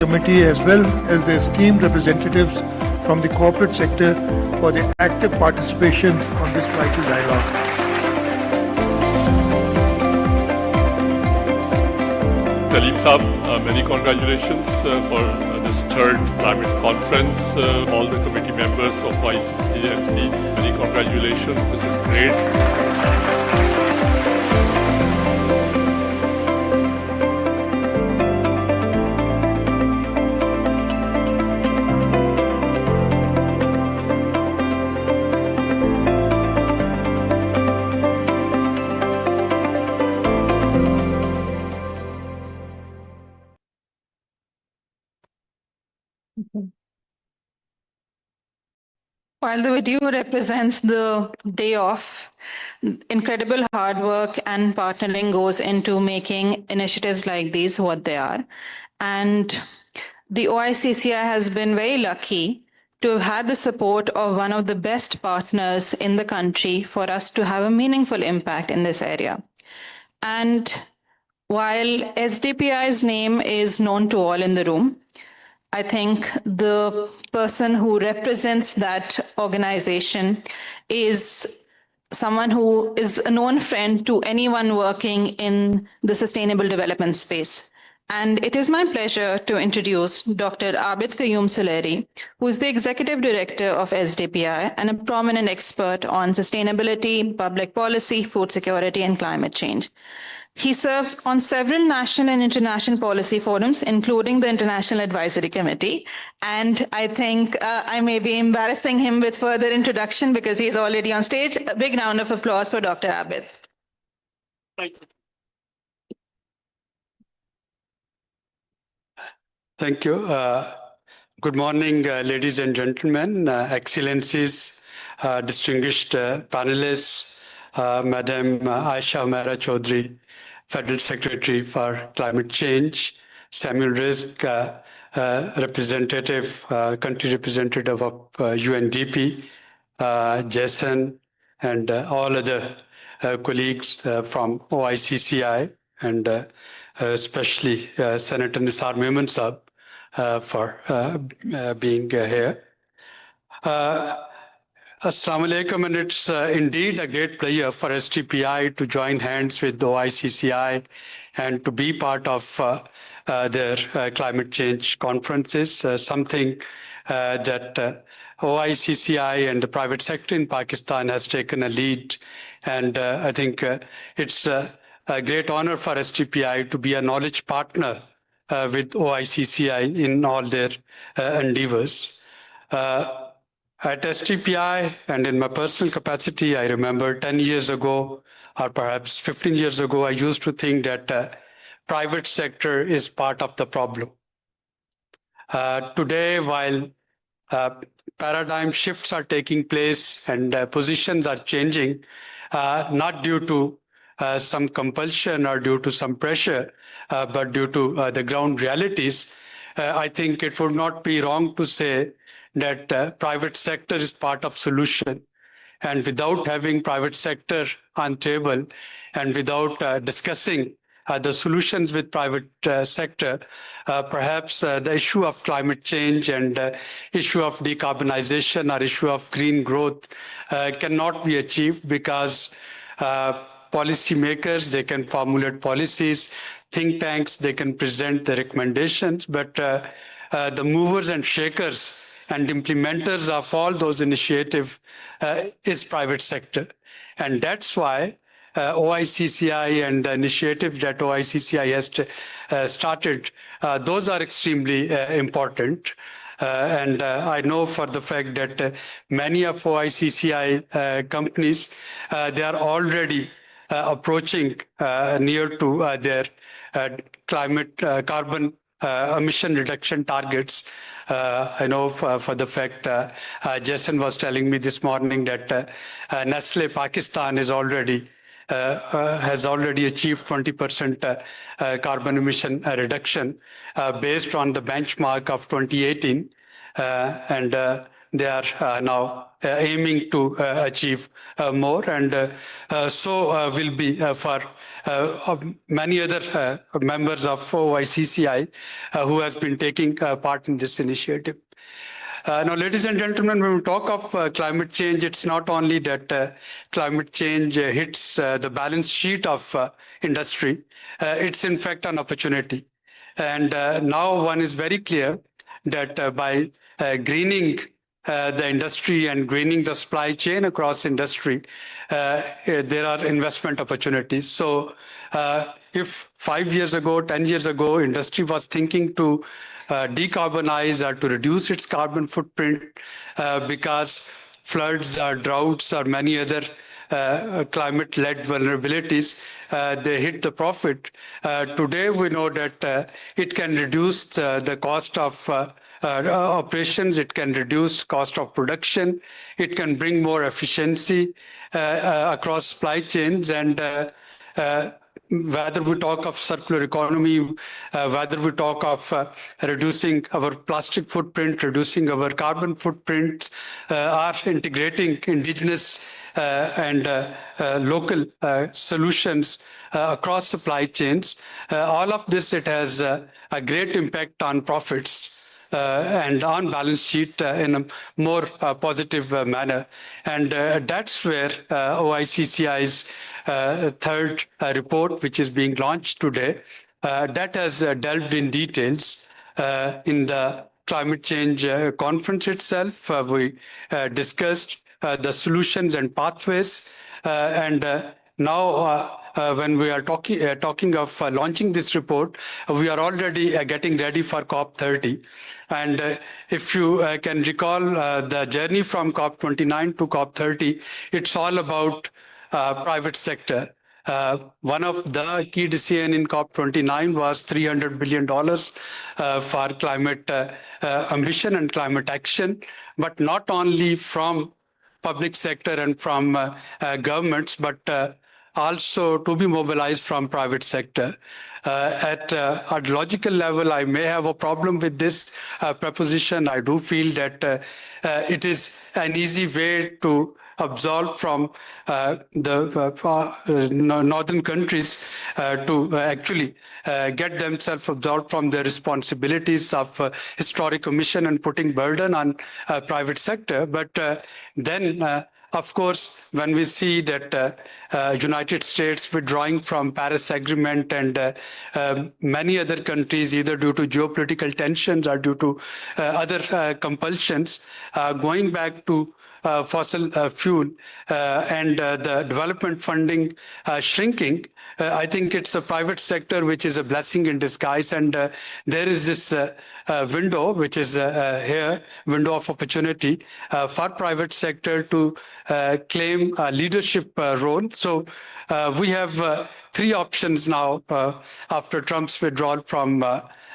Committee as well as the esteemed representatives from the corporate sector for their active participation on this vital dialogue. Kaleem Saab, many congratulations for this third climate conference. All the committee members of OICCI, many congratulations. This is great. While the video represents the day off, incredible hard work and partnering goes into making initiatives like these what they are. And the OICCI has been very lucky to have had the support of one of the best partners in the country for us to have a meaningful impact in this area. And while SDPI's name is known to all in the room, I think the person who represents that organization is someone who is a known friend to anyone working in the sustainable development space. And it is my pleasure to introduce Dr. Abid Qayyum Suleri, who is the Executive Director of SDPI and a prominent expert on sustainability, public policy, food security, and climate change. He serves on several national and international policy forums, including the International Advisory Committee. And I think I may be embarrassing him with further introduction because he is already on stage. A big round of applause for Dr. Abid. Thank you. Thank you. Good morning, ladies and gentlemen, excellencies, distinguished panelists, Madam Aisha Humera Chaudhary, Federal Secretary for Climate Change, Samuel Rizk, representative, country representative of UNDP, Jason, and all other colleagues from OICCI, and especially Senator Nisar Memon Saab for being here. Assalamu alaikum, and it's indeed a great pleasure for STPI to join hands with the OICCI and to be part of their climate change conferences, something that OICCI and the private sector in Pakistan has taken a lead. And I think it's a great honor for STPI to be a knowledge partner with OICCI in all their endeavors. At STPI and in my personal capacity, I remember 10 years ago, or perhaps 15 years ago, I used to think that private sector is part of the problem. Today, while paradigm shifts are taking place and positions are changing, not due to some compulsion or due to some pressure, but due to the ground realities, I think it would not be wrong to say that private sector is part of solution. And without having private sector on table and without discussing the solutions with private sector, perhaps the issue of climate change and issue of decarbonization or issue of green growth cannot be achieved, because policymakers, they can formulate policies, think tanks, they can present the recommendations, but the movers and shakers and implementers of all those initiatives is private sector. And that's why OICCI and the initiative that OICCI has started, those are extremely important. And I know for the fact that many of OICCI companies, they are already approaching near to their carbon emission reduction targets. I know for the fact Jason was telling me this morning that Nestle Pakistan is has already achieved 20% carbon emission reduction based on the benchmark of 2018. And they are now aiming to achieve more, and so will be for many other members of OICCI who has been taking part in this initiative. Now, ladies and gentlemen, when we talk of climate change, it's not only that climate change hits the balance sheet of industry, it's in fact an opportunity. And now one is very clear that by greening the industry and greening the supply chain across industry, there are investment opportunities. So if 5 years ago, 10 years ago, industry was thinking to decarbonize or to reduce its carbon footprint because floods or droughts or many other climate-led vulnerabilities, they hit the profit. Today, we know that it can reduce the cost of operations, it can reduce cost of production, it can bring more efficiency across supply chains, and whether we talk of circular economy, whether we talk of reducing our plastic footprint, reducing our carbon footprints, or integrating indigenous and local solutions across supply chains, all of this, it has a great impact on profits and on balance sheet in a more positive manner. And that's where OICCI's third report, which is being launched today, that has delved in details in the climate change conference itself. We discussed the solutions and pathways, and now when we are talking of launching this report, we are already getting ready for COP30. And if you can recall the journey from COP29 to COP30, it's all about private sector. One of the key decisions in COP29 was $300 billion for climate ambition and climate action, but not only from public sector and from governments, but also to be mobilized from private sector. At ideological level, I may have a problem with this proposition. I do feel that it is an easy way to absolve from the northern countries to actually get themselves absolved from their responsibilities of historic emission and putting burden on private sector. But then of course, when we see that United States withdrawing from Paris Agreement and many other countries, either due to geopolitical tensions or due to other compulsions, going back to fossil fuel and the development funding shrinking, I think it's a private sector which is a blessing in disguise. And there is this window, which is here, window of opportunity for private sector to claim a leadership role. So we have three options now after Trump's withdrawal from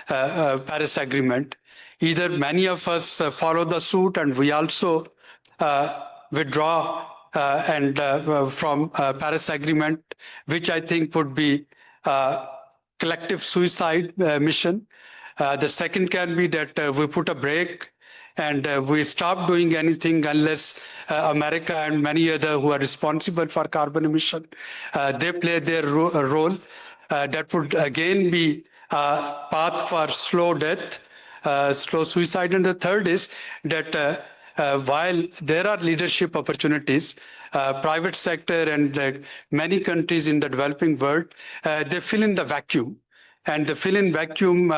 Paris Agreement. Either many of us follow the suit and we also withdraw and from Paris Agreement, which I think would be collective suicide mission. The second can be that we put a break and we stop doing anything unless America and many other who are responsible for carbon emission, they play their role. That would again be a path for slow death, slow suicide. And the third is that while there are leadership opportunities, private sector and many countries in the developing world, they fill in the vacuum. And they fill in vacuum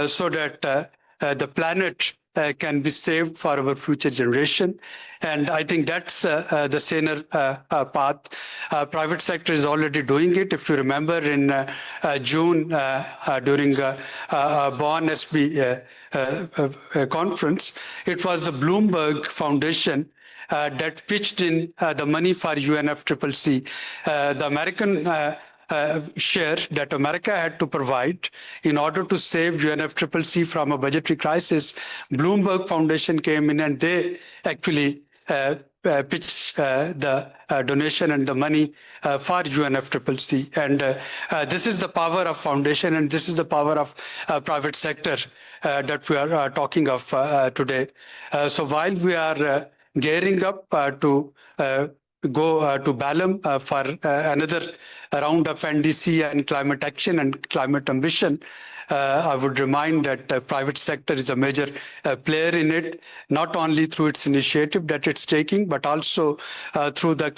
so that the planet can be saved for our future generation. And I think that's the saner path. Private sector is already doing it. If you remember in June during Bonn SB conference, it was the Bloomberg Foundation that pitched in the money for UNFCCC. The American share that America had to provide in order to save UNFCCC from a budgetary crisis, Bloomberg Foundation came in and they actually pitch the donation and the money for UNFCCC. And this is the power of foundation, and this is the power of private sector that we are talking of today. So while we are gearing up to go to Balam for another round of NDC and climate action and climate ambition, I would remind that the private sector is a major player in it, not only through its initiative that it's taking, but also through the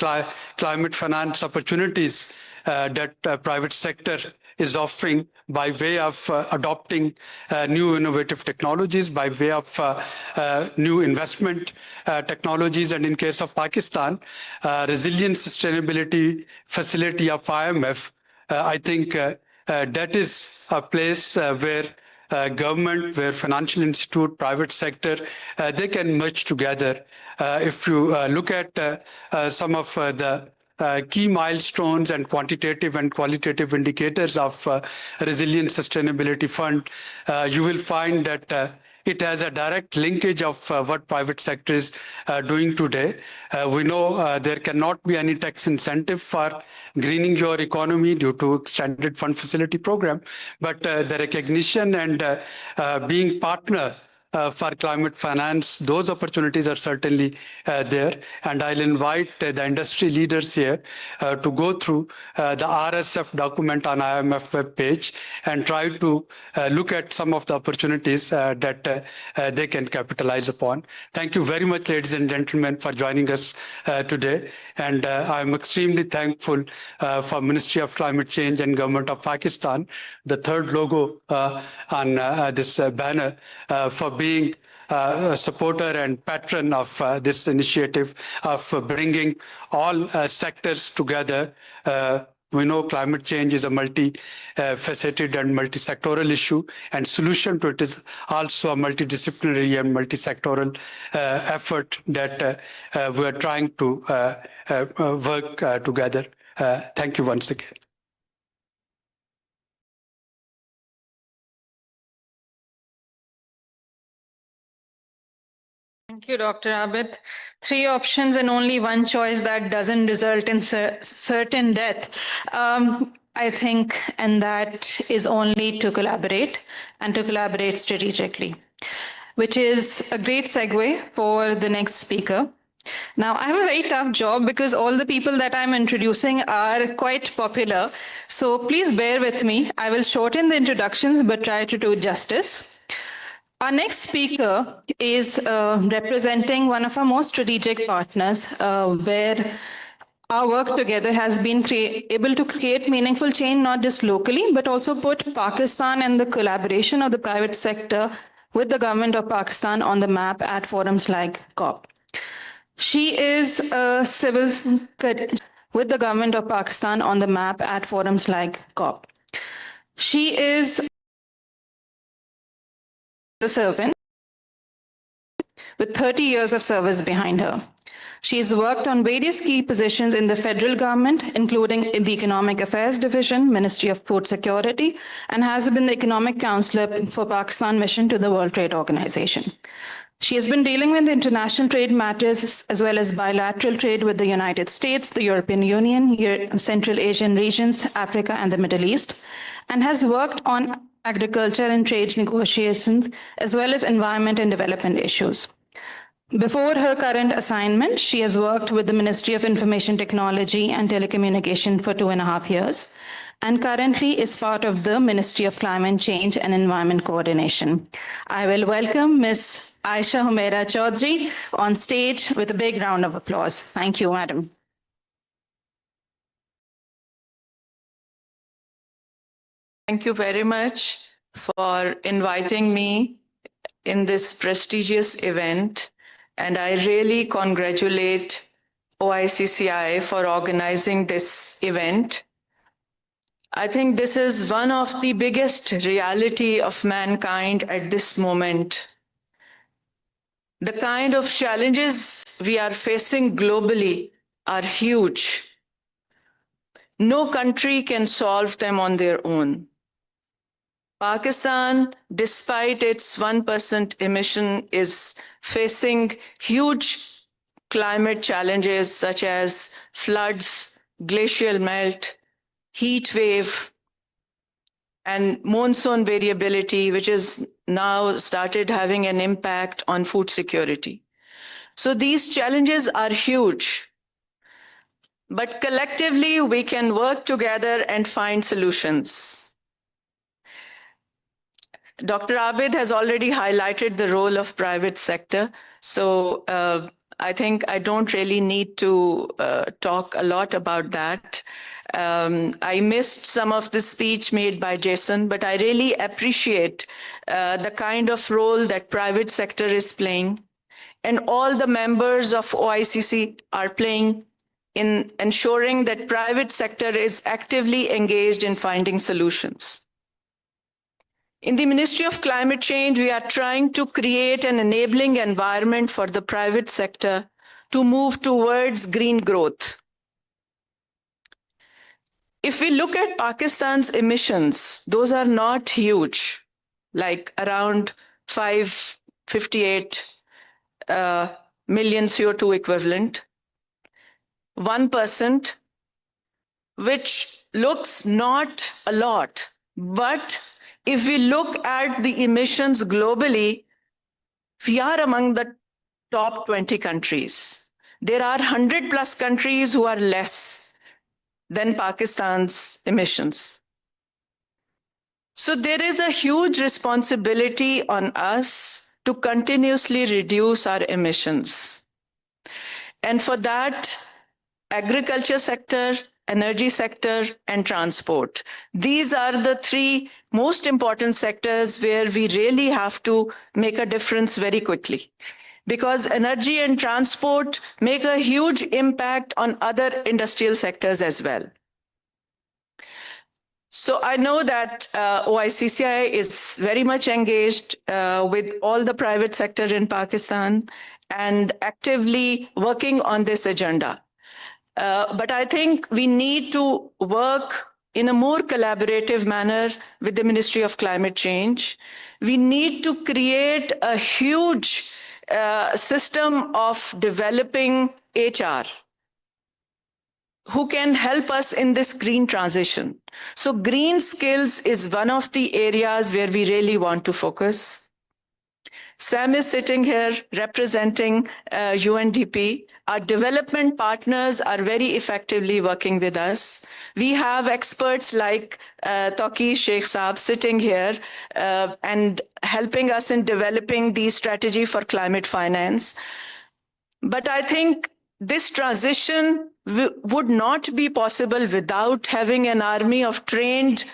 climate finance opportunities that private sector is offering by way of adopting new innovative technologies, by way of new investment technologies. And in case of Pakistan, Resilient Sustainability Facility of IMF, I think that is a place where government, where financial institute, private sector, they can merge together. If you look at some of the key milestones and quantitative and qualitative indicators of Resilient Sustainability Fund, you will find that it has a direct linkage of what private sector is doing today. We know there cannot be any tax incentive for greening your economy due to extended fund facility program, but the recognition and being partner for climate finance, those opportunities are certainly there. And I'll invite the industry leaders here to go through the RSF document on IMF web page and try to look at some of the opportunities that they can capitalize upon. Thank you very much, ladies and gentlemen, for joining us today. And I'm extremely thankful for Ministry of Climate Change and Government of Pakistan, the third logo on this banner, for being a supporter and patron of this initiative of bringing all sectors together. We know climate change is a multi-faceted and multi-sectoral issue, and solution to it is also a multidisciplinary and multi-sectoral effort that we are trying to work together. Thank you once again. Thank you, Dr. Abid. 3 options and only 1 choice that doesn't result in certain death. I think, and that is only to collaborate and to collaborate strategically, which is a great segue for the next speaker. Now, I have a very tough job because all the people that I'm introducing are quite popular. So please bear with me. I will shorten the introductions, but try to do justice. Our next speaker is representing one of our most strategic partners, where our work together has been able to create meaningful change, not just locally, but also put Pakistan and the collaboration of the private sector with the government of Pakistan on the map at forums like COP. She is a civil with the government of Pakistan on the map at forums like COP. She is a servant with 30 years of service behind her. She has worked on various key positions in the federal government, including in the Economic Affairs Division, Ministry of Food Security, and has been the Economic Counselor for Pakistan Mission to the World Trade Organization. She has been dealing with international trade matters as well as bilateral trade with the United States, the European Union, Central Asian regions, Africa, and the Middle East, and has worked on agriculture and trade negotiations, as well as environment and development issues. Before her current assignment, she has worked with the Ministry of Information Technology and Telecommunication for 2.5 years, and currently is part of the Ministry of Climate Change and Environment Coordination. I will welcome Ms. Aisha Humaira Chaudhry on stage with a big round of applause. Thank you, madam. Thank you very much for inviting me in this prestigious event. And I really congratulate OICCI for organizing this event. I think this is one of the biggest reality of mankind at this moment. The kind of challenges we are facing globally are huge. No country can solve them on their own. Pakistan, despite its 1% emission, is facing huge climate challenges such as floods, glacial melt, heat wave, and monsoon variability, which is now started having an impact on food security. So these challenges are huge, but collectively we can work together and find solutions. Dr. Abid has already highlighted the role of private sector. So I think I don't really need to talk a lot about that. I missed some of the speech made by Jason, but I really appreciate the kind of role that private sector is playing, and all the members of OICC are playing in ensuring that private sector is actively engaged in finding solutions. In the Ministry of Climate Change, we are trying to create an enabling environment for the private sector to move towards green growth. If we look at Pakistan's emissions, those are not huge, like around 558 million CO2 equivalent, 1%, which looks not a lot, but if we look at the emissions globally, we are among the top 20 countries. There are 100 plus countries who are less than Pakistan's emissions. So there is a huge responsibility on us to continuously reduce our emissions. And for that, agriculture sector, energy sector, and transport. These are the three most important sectors where we really have to make a difference very quickly, because energy and transport make a huge impact on other industrial sectors as well. So I know that OICCI is very much engaged with all the private sector in Pakistan and actively working on this agenda. But I think we need to work in a more collaborative manner with the Ministry of Climate Change. We need to create a huge system of developing HR who can help us in this green transition. So green skills is one of the areas where we really want to focus. Sam is sitting here representing UNDP. Our development partners are very effectively working with us. We have experts like Taqi Sheikh Saab sitting here and helping us in developing the strategy for climate finance. But I think this transition would not be possible without having an army of trained,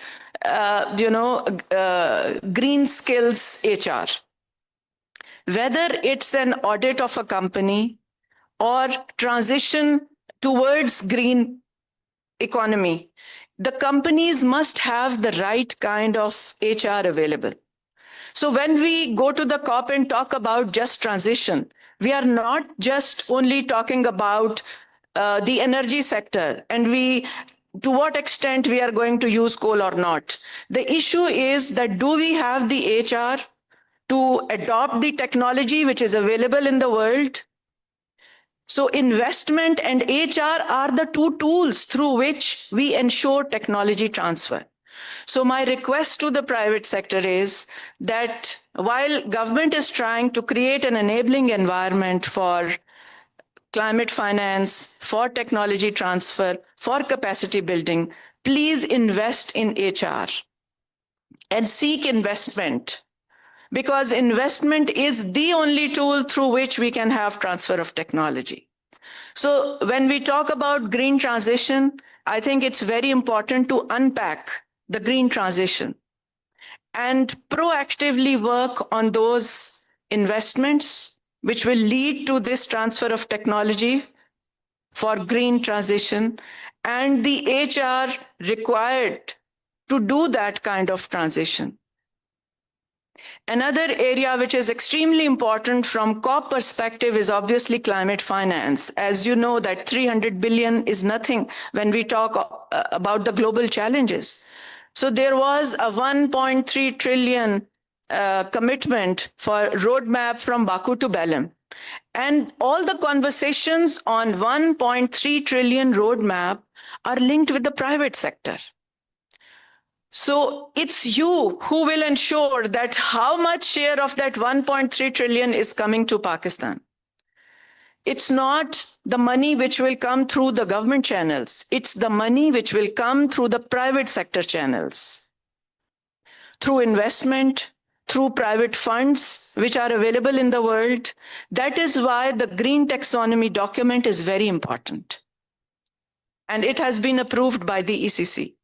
green skills HR. Whether it's an audit of a company or transition towards green economy, the companies must have the right kind of HR available. So when we go to the COP and talk about just transition, we are not just only talking about the energy sector and to what extent we are going to use coal or not. The issue is that do we have the HR to adopt the technology which is available in the world? So investment and HR are the two tools through which we ensure technology transfer. So my request to the private sector is that while government is trying to create an enabling environment for climate finance, for technology transfer, for capacity building, please invest in HR and seek investment, because investment is the only tool through which we can have transfer of technology. So when we talk about green transition, I think it's very important to unpack the green transition and proactively work on those investments which will lead to this transfer of technology for green transition and the HR required to do that kind of transition. Another area which is extremely important from COP perspective is obviously climate finance. As you know, that 300 billion is nothing when we talk about the global challenges. So there was a 1.3 trillion commitment for roadmap from Baku to Belém. And all the conversations on 1.3 trillion roadmap are linked with the private sector. So it's you who will ensure that how much share of that 1.3 trillion is coming to Pakistan. It's not the money which will come through the government channels. It's the money which will come through the private sector channels, through investment, through private funds which are available in the world. That is why the green taxonomy document is very important. And it has been approved by the ECC.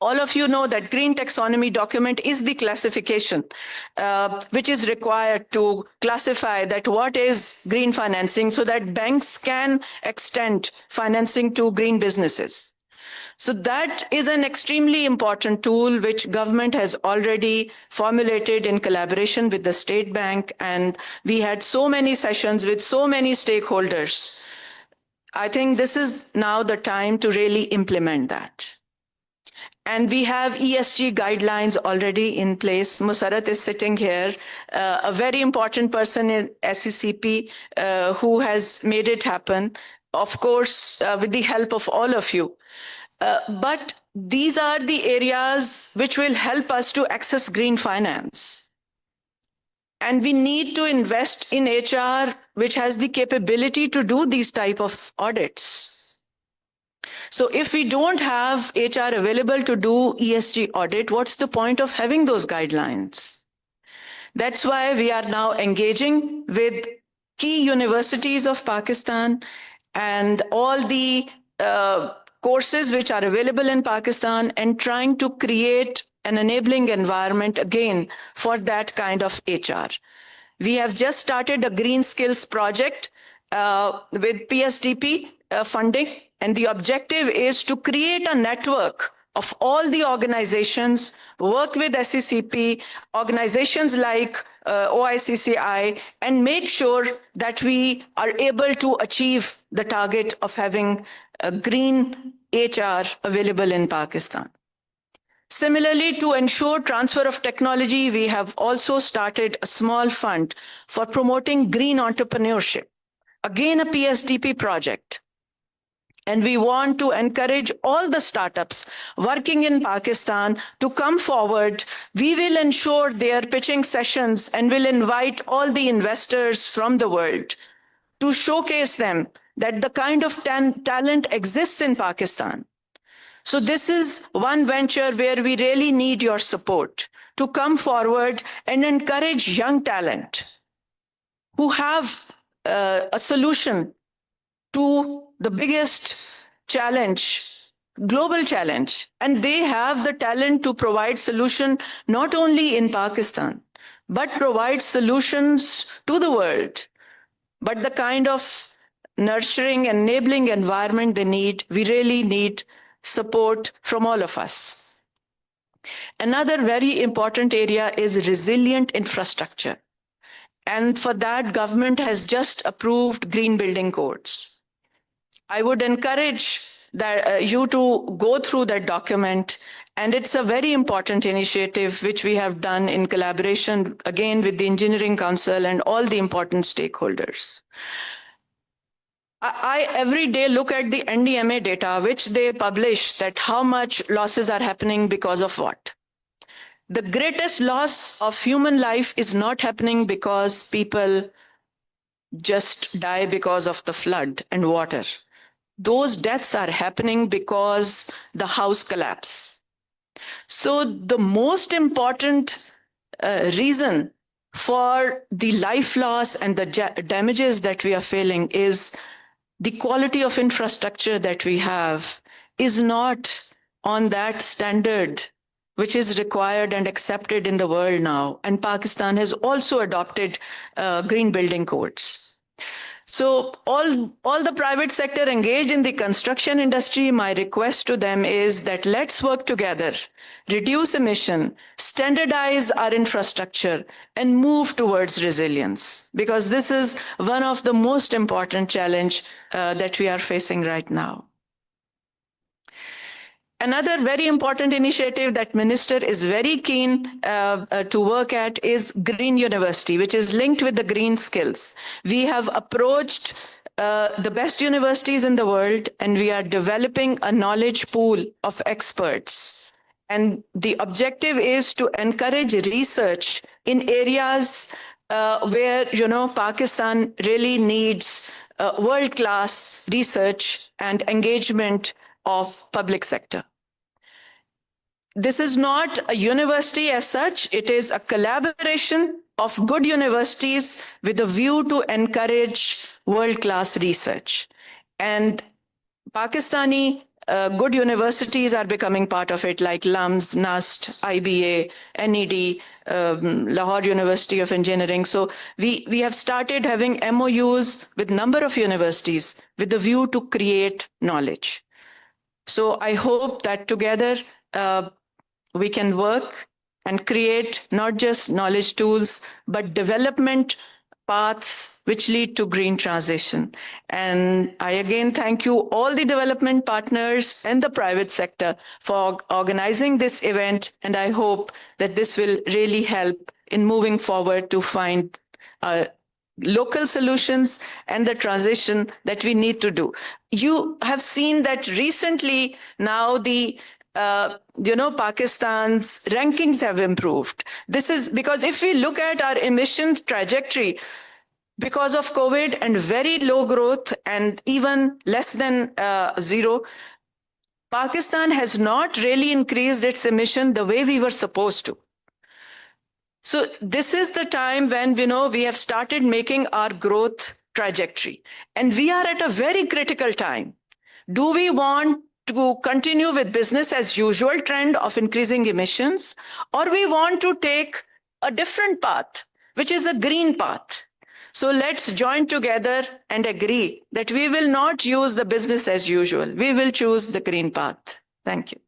All of you know that green taxonomy document is the classification which is required to classify that what is green financing so that banks can extend financing to green businesses. So that is an extremely important tool which government has already formulated in collaboration with the State Bank, and we had so many sessions with so many stakeholders. I think this is now the time to really implement that. And we have ESG guidelines already in place. Musarat is sitting here, a very important person in SECP who has made it happen, of course, with the help of all of you. But these are the areas which will help us to access green finance. And we need to invest in HR, which has the capability to do these type of audits. So if we don't have HR available to do ESG audit, what's the point of having those guidelines? That's why we are now engaging with key universities of Pakistan and all the courses which are available in Pakistan and trying to create an enabling environment again for that kind of HR. We have just started a green skills project with PSDP funding. And the objective is to create a network of all the organizations, work with SECP, organizations like OICCI, and make sure that we are able to achieve the target of having a green HR available in Pakistan. Similarly, to ensure transfer of technology, we have also started a small fund for promoting green entrepreneurship. Again, a PSDP project. And we want to encourage all the startups working in Pakistan to come forward. We will ensure their pitching sessions and will invite all the investors from the world to showcase them that the kind of talent exists in Pakistan. So this is one venture where we really need your support to come forward and encourage young talent who have a solution to the biggest challenge, global challenge, and they have the talent to provide solution not only in Pakistan, but provide solutions to the world. But the kind of nurturing, enabling environment they need, we really need support from all of us. Another very important area is resilient infrastructure. And for that, government has just approved green building codes. I would encourage you to go through that document, and it's a very important initiative which we have done in collaboration, again, with the Engineering Council and all the important stakeholders. I every day look at the NDMA data, which they publish, that how much losses are happening because of what. The greatest loss of human life is not happening because people just die because of the flood and water. Those deaths are happening because the house collapse. So the most important reason for the life loss and the damages that we are feeling is the quality of infrastructure that we have is not on that standard which is required and accepted in the world now. And Pakistan has also adopted green building codes. So all the private sector engaged in the construction industry, my request to them is that let's work together, reduce emission, standardize our infrastructure, and move towards resilience, because this is one of the most important challenges that we are facing right now. another very important initiative that Minister is very keen to work at is Green University, which is linked with the green skills. We have approached the best universities in the world, and we are developing a knowledge pool of experts. And the objective is to encourage research in areas where, Pakistan really needs world-class research and engagement of public sector. This is not a university as such. It is a collaboration of good universities with a view to encourage world-class research. And Pakistani good universities are becoming part of it, like LUMS, NUST, IBA, NED, Lahore University of Engineering. So we have started having MOUs with number of universities with the view to create knowledge. So I hope that together we can work and create not just knowledge tools, but development paths which lead to green transition. And I again thank you, all the development partners and the private sector, for organizing this event. And I hope that this will really help in moving forward to find local solutions and the transition that we need to do. You have seen that recently now the Pakistan's rankings have improved. This is because if we look at our emissions trajectory, because of COVID and very low growth and even less than zero, Pakistan has not really increased its emission the way we were supposed to. So this is the time when, we have started making our growth trajectory. And we are at a very critical time. Do we want to continue with business as usual trend of increasing emissions, or we want to take a different path, which is a green path? So let's join together and agree that we will not use the business as usual. We will choose the green path. Thank you.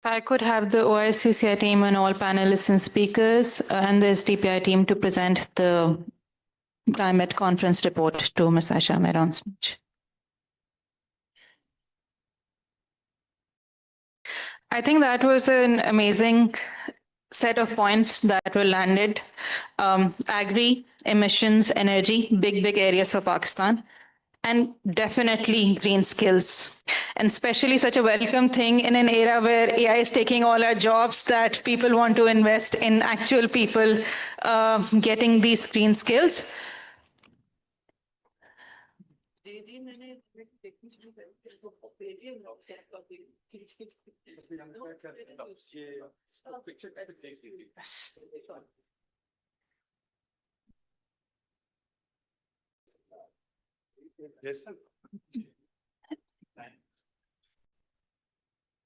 If I could have the OICCI team and all panelists and speakers and the SDPI team to present the climate conference report to Ms. Asha Mir on stage. I think that was an amazing set of points that were landed. Agri, emissions, energy, big areas for Pakistan. And definitely green skills, and especially such a welcome thing in an era where AI is taking all our jobs, that people want to invest in actual people getting these green skills. Yes, sir.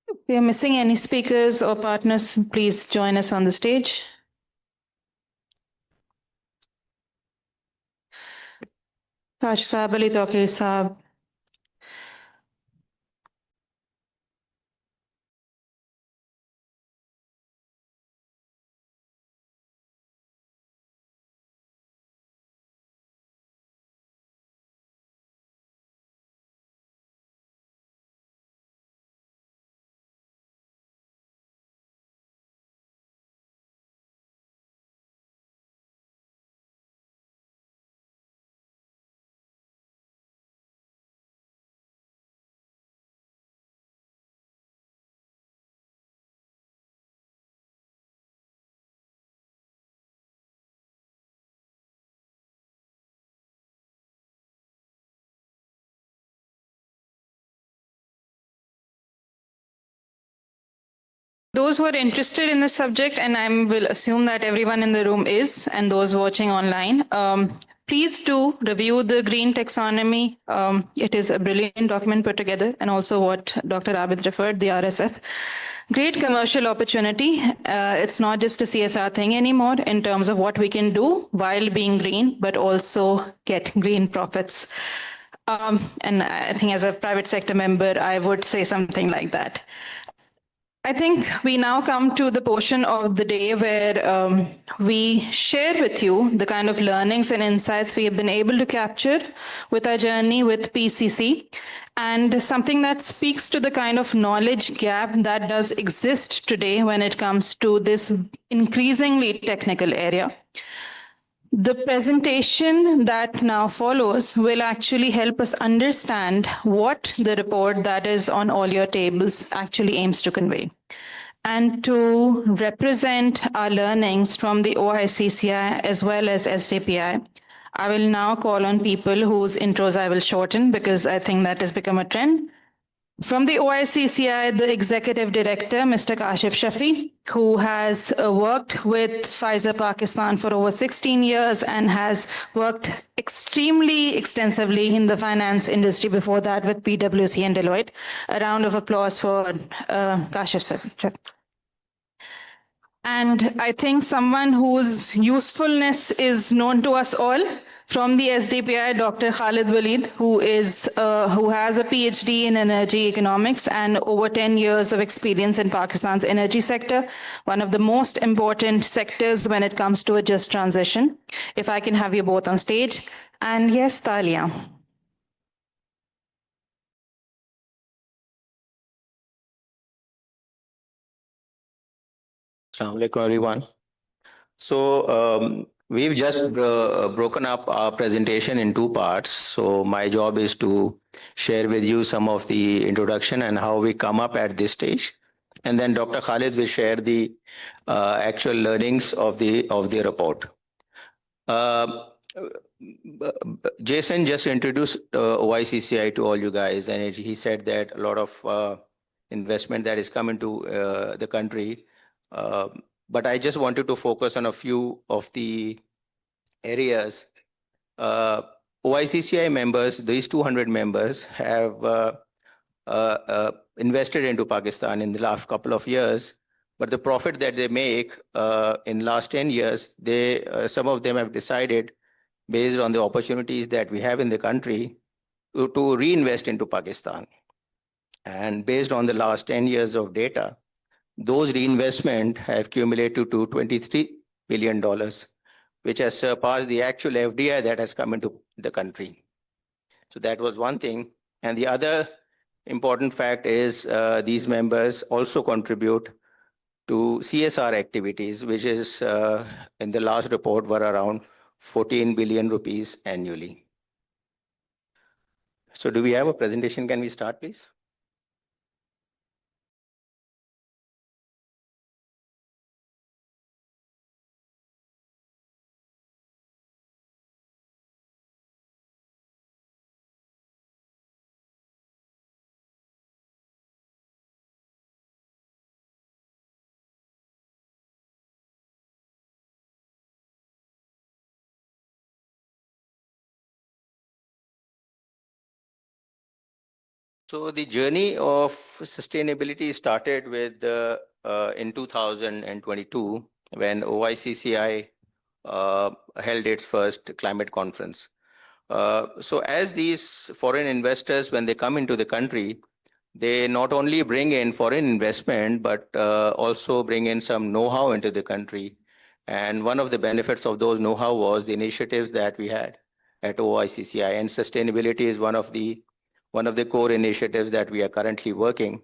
If we are missing any speakers or partners, please join us on the stage. Kash Saab, Ali Tawqir Saab. Those who are interested in this subject, and I will assume that everyone in the room is, and those watching online, please do review the Green Taxonomy. It is a brilliant document put together, and also what Dr. Abid referred, the RSF. Great commercial opportunity. It's not just a CSR thing anymore in terms of what we can do while being green, but also get green profits. And I think as a private sector member, I would say something like that. I think we now come to the portion of the day where we share with you the kind of learnings and insights we have been able to capture with our journey with PCC, and something that speaks to the kind of knowledge gap that does exist today when it comes to this increasingly technical area. The presentation that now follows will actually help us understand what the report that is on all your tables actually aims to convey. And to represent our learnings from the OICCI as well as SDPI, I will now call on people whose intros I will shorten because I think that has become a trend. From the OICCI, the Executive Director, Mr. Kashif Shafi, who has worked with Pfizer Pakistan for over 16 years and has worked extremely extensively in the finance industry before that with PwC and Deloitte. A round of applause for Kashif Shafi. And I think someone whose usefulness is known to us all, from the SDPI, Dr. Khalid Walid, who has a PhD in energy economics and over 10 years of experience in Pakistan's energy sector, one of the most important sectors when it comes to a just transition. If I can have you both on stage. And yes, Talia. Assalamu alaikum, everyone. So we've just broken up our presentation in two parts. So my job is to share with you some of the introduction and how we come up at this stage. And then Dr. Khalid will share the actual learnings of the report. Jason just introduced OICCI to all you guys, and he said that a lot of investment that is coming to the country. But I just wanted to focus on a few of the areas. OICCI members, these 200 members, have invested into Pakistan in the last couple of years. But the profit that they make in last 10 years, some of them have decided, based on the opportunities that we have in the country, to reinvest into Pakistan. And based on the last 10 years of data, those reinvestment have cumulated to $23 billion, which has surpassed the actual FDI that has come into the country. So that was one thing. And the other important fact is these members also contribute to CSR activities, which is in the last report were around 14 billion rupees annually. So do we have a presentation? Can we start, please? So the journey of sustainability started with in 2022 when OICCI held its first climate conference. So as these foreign investors, when they come into the country, they not only bring in foreign investment, but also bring in some know-how into the country. And one of the benefits of those know-how was the initiatives that we had at OICCI, and sustainability is one of the core initiatives that we are currently working.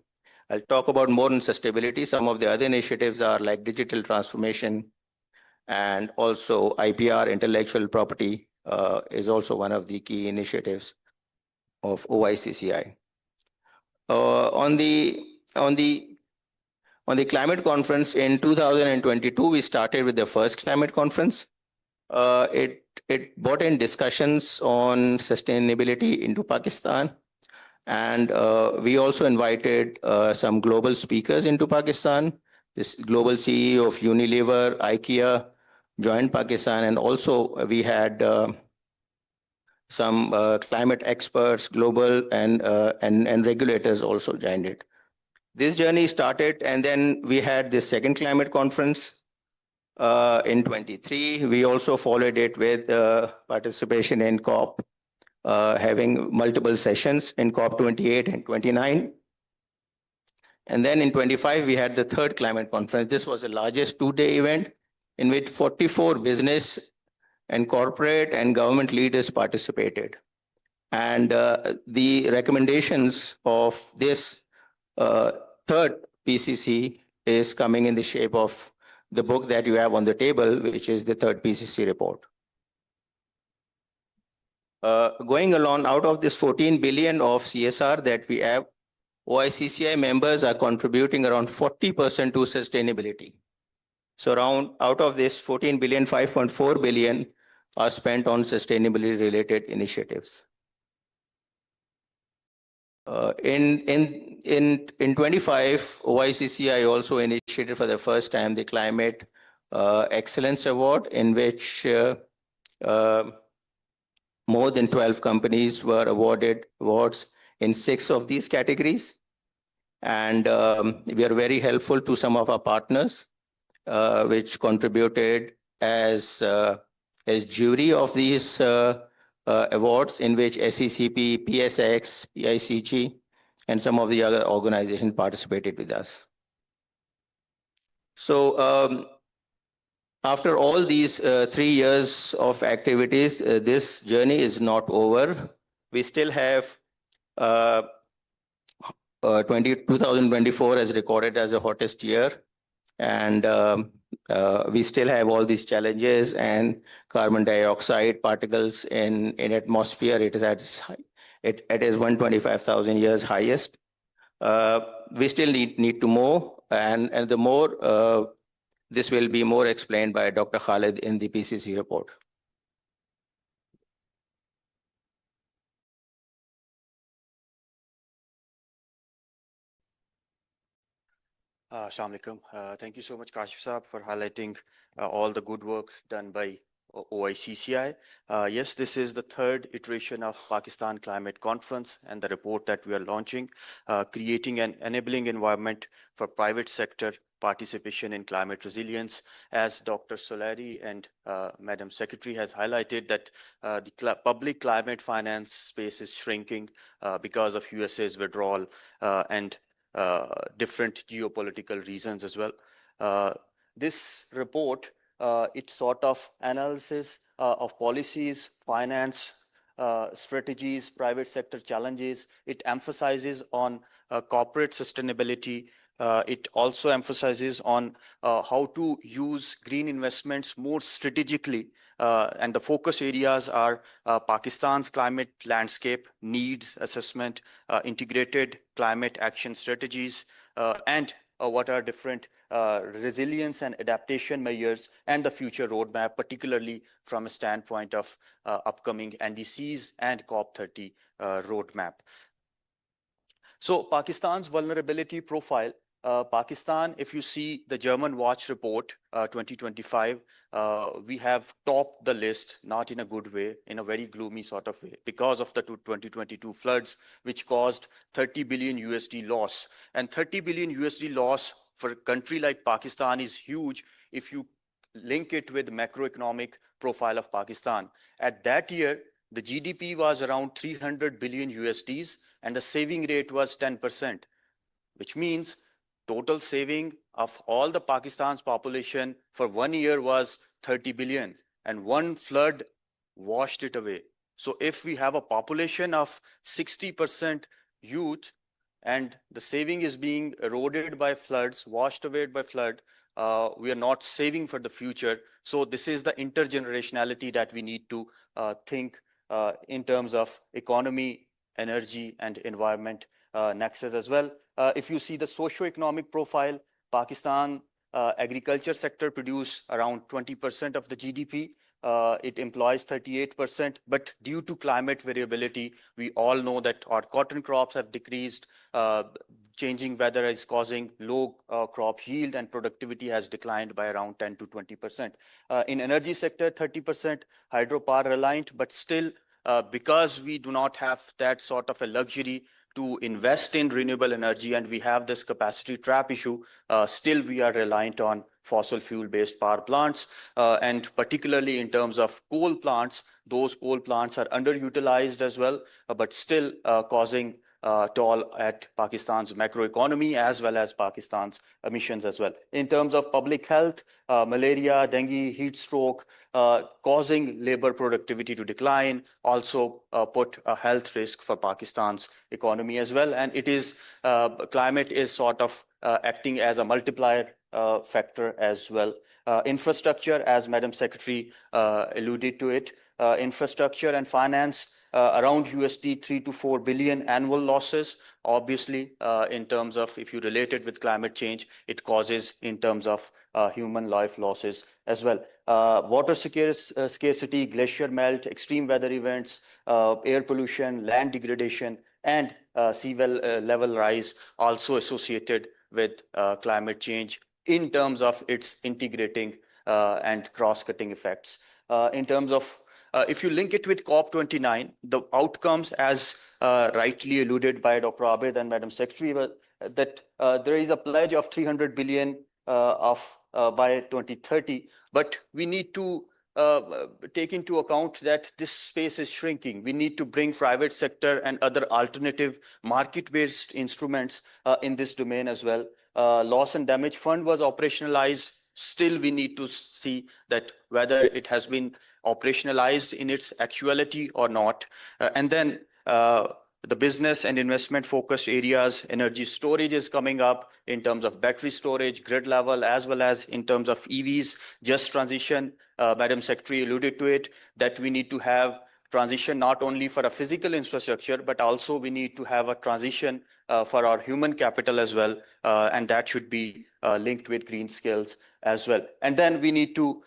I'll talk about more on sustainability. Some of the other initiatives are like digital transformation, and also IPR, intellectual property, is also one of the key initiatives of OICCI. On the climate conference in 2022, we started with the first climate conference. It brought in discussions on sustainability into Pakistan. And we also invited some global speakers into Pakistan. This global CEO of Unilever, IKEA joined Pakistan, and also we had some climate experts, global and regulators also joined it. This journey started, and then we had this second climate conference in 23. We also followed it with participation in COP having multiple sessions in COP28 and 29. And then in 25, we had the third climate conference. This was the largest two-day event in which 44 business and corporate and government leaders participated. And the recommendations of this third PCC is coming in the shape of the book that you have on the table, which is the third PCC report. Going along, out of this 14 billion of CSR that we have, OICCI members are contributing around 40% to sustainability. So out of this 14 billion, 5.4 billion are spent on sustainability related initiatives. In 25, OICCI also initiated for the first time the Climate Excellence Award, in which more than 12 companies were awarded awards in 6 of these categories. And we are very helpful to some of our partners, which contributed as jury of these awards, in which SECP, PSX, PICG, and some of the other organizations participated with us. So after all these 3 years of activities, this journey is not over. We still have 2024 as recorded as the hottest year. And we still have all these challenges and carbon dioxide particles in atmosphere. It is it is 125,000 years highest. We still need to more, and the more this will be more explained by Dr. Khalid in the PCC report. Assalamu alaikum. Thank you so much, Kashif Saab, for highlighting all the good work done by OICCI. Yes, this is the third iteration of Pakistan Climate Conference and the report that we are launching, creating an enabling environment for private sector participation in climate resilience. As Dr. Solari and Madam Secretary has highlighted that the public climate finance space is shrinking because of USA's withdrawal and different geopolitical reasons as well. This report, it's sort of analysis of policies, finance, strategies, private sector challenges. It emphasizes on corporate sustainability. It also emphasizes on how to use green investments more strategically. And the focus areas are Pakistan's climate landscape needs assessment, integrated climate action strategies, and what are different resilience and adaptation measures, and the future roadmap, particularly from a standpoint of upcoming NDCs and COP30 roadmap. So Pakistan's vulnerability profile. Pakistan, if you see the German Watch report 2025, we have topped the list, not in a good way, in a very gloomy sort of way, because of the 2022 floods, which caused 30 billion USD loss. And 30 billion USD loss for a country like Pakistan is huge if you link it with the macroeconomic profile of Pakistan. At that year, the GDP was around 300 billion USDs and the saving rate was 10%, which means total saving of all the Pakistan's population for 1 year was 30 billion, and one flood washed it away. So if we have a population of 60% youth and the saving is being eroded by floods, washed away by flood, we are not saving for the future. So this is the intergenerationality that we need to think in terms of economy, energy, and environment nexus as well. If you see the socio-economic profile, Pakistan agriculture sector produce around 20% of the GDP. It employs 38%, but due to climate variability, we all know that our cotton crops have decreased. Changing weather is causing low crop yield, and productivity has declined by around 10 to 20%. In energy sector, 30% hydropower reliant, but still because we do not have that sort of a luxury to invest in renewable energy and we have this capacity trap issue, still we are reliant on fossil fuel-based power plants. And particularly in terms of coal plants, those coal plants are underutilized as well, but still causing toll at Pakistan's macroeconomy as well as Pakistan's emissions as well. In terms of public health, malaria, dengue, heat stroke, causing labor productivity to decline, also put a health risk for Pakistan's economy as well. And it is, climate is sort of acting as a multiplier factor as well. Infrastructure, as Madam Secretary alluded to it, infrastructure and finance, around USD 3 to 4 billion annual losses. Obviously, in terms of if you relate it with climate change, it causes in terms of human life losses as well. Water scarcity, glacier melt, extreme weather events, air pollution, land degradation, and sea level rise also associated with climate change in terms of its integrating and cross-cutting effects. In terms of if you link it with COP29, the outcomes, as rightly alluded by Dr. Abid and Madam Secretary, that there is a pledge of 300 billion by 2030, but we need to take into account that this space is shrinking. We need to bring private sector and other alternative market-based instruments in this domain as well. Loss and damage fund was operationalized. Still, we need to see that whether it has been operationalized in its actuality or not. And then the business and investment focused areas, energy storage is coming up in terms of battery storage, grid level, as well as in terms of EVs, just transition. Madam Secretary alluded to it, that we need to have transition not only for a physical infrastructure, but also we need to have a transition for our human capital as well. And that should be linked with green skills as well. And then we need to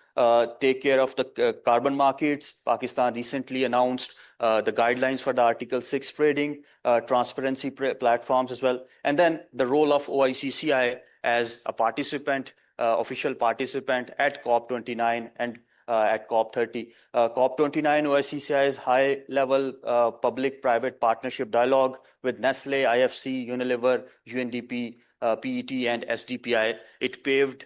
take care of the carbon markets. Pakistan recently announced the guidelines for the Article 6 trading, transparency platforms as well. And then the role of OICCI as a participant, official participant at COP29 and at COP30. COP29 OICCI's high-level public-private partnership dialogue with Nestle, IFC, Unilever, UNDP, PET, and SDPI. It paved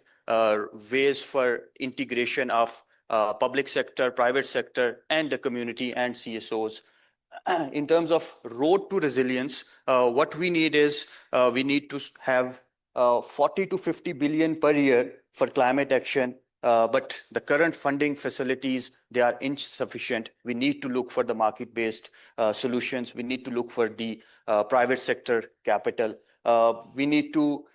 ways for integration of public sector, private sector, and the community and CSOs. In terms of road to resilience, what we need is we need to have 40 to 50 billion per year for climate action. But the current funding facilities, they are insufficient. We need to look for the market-based solutions. We need to look for the private sector capital. We need to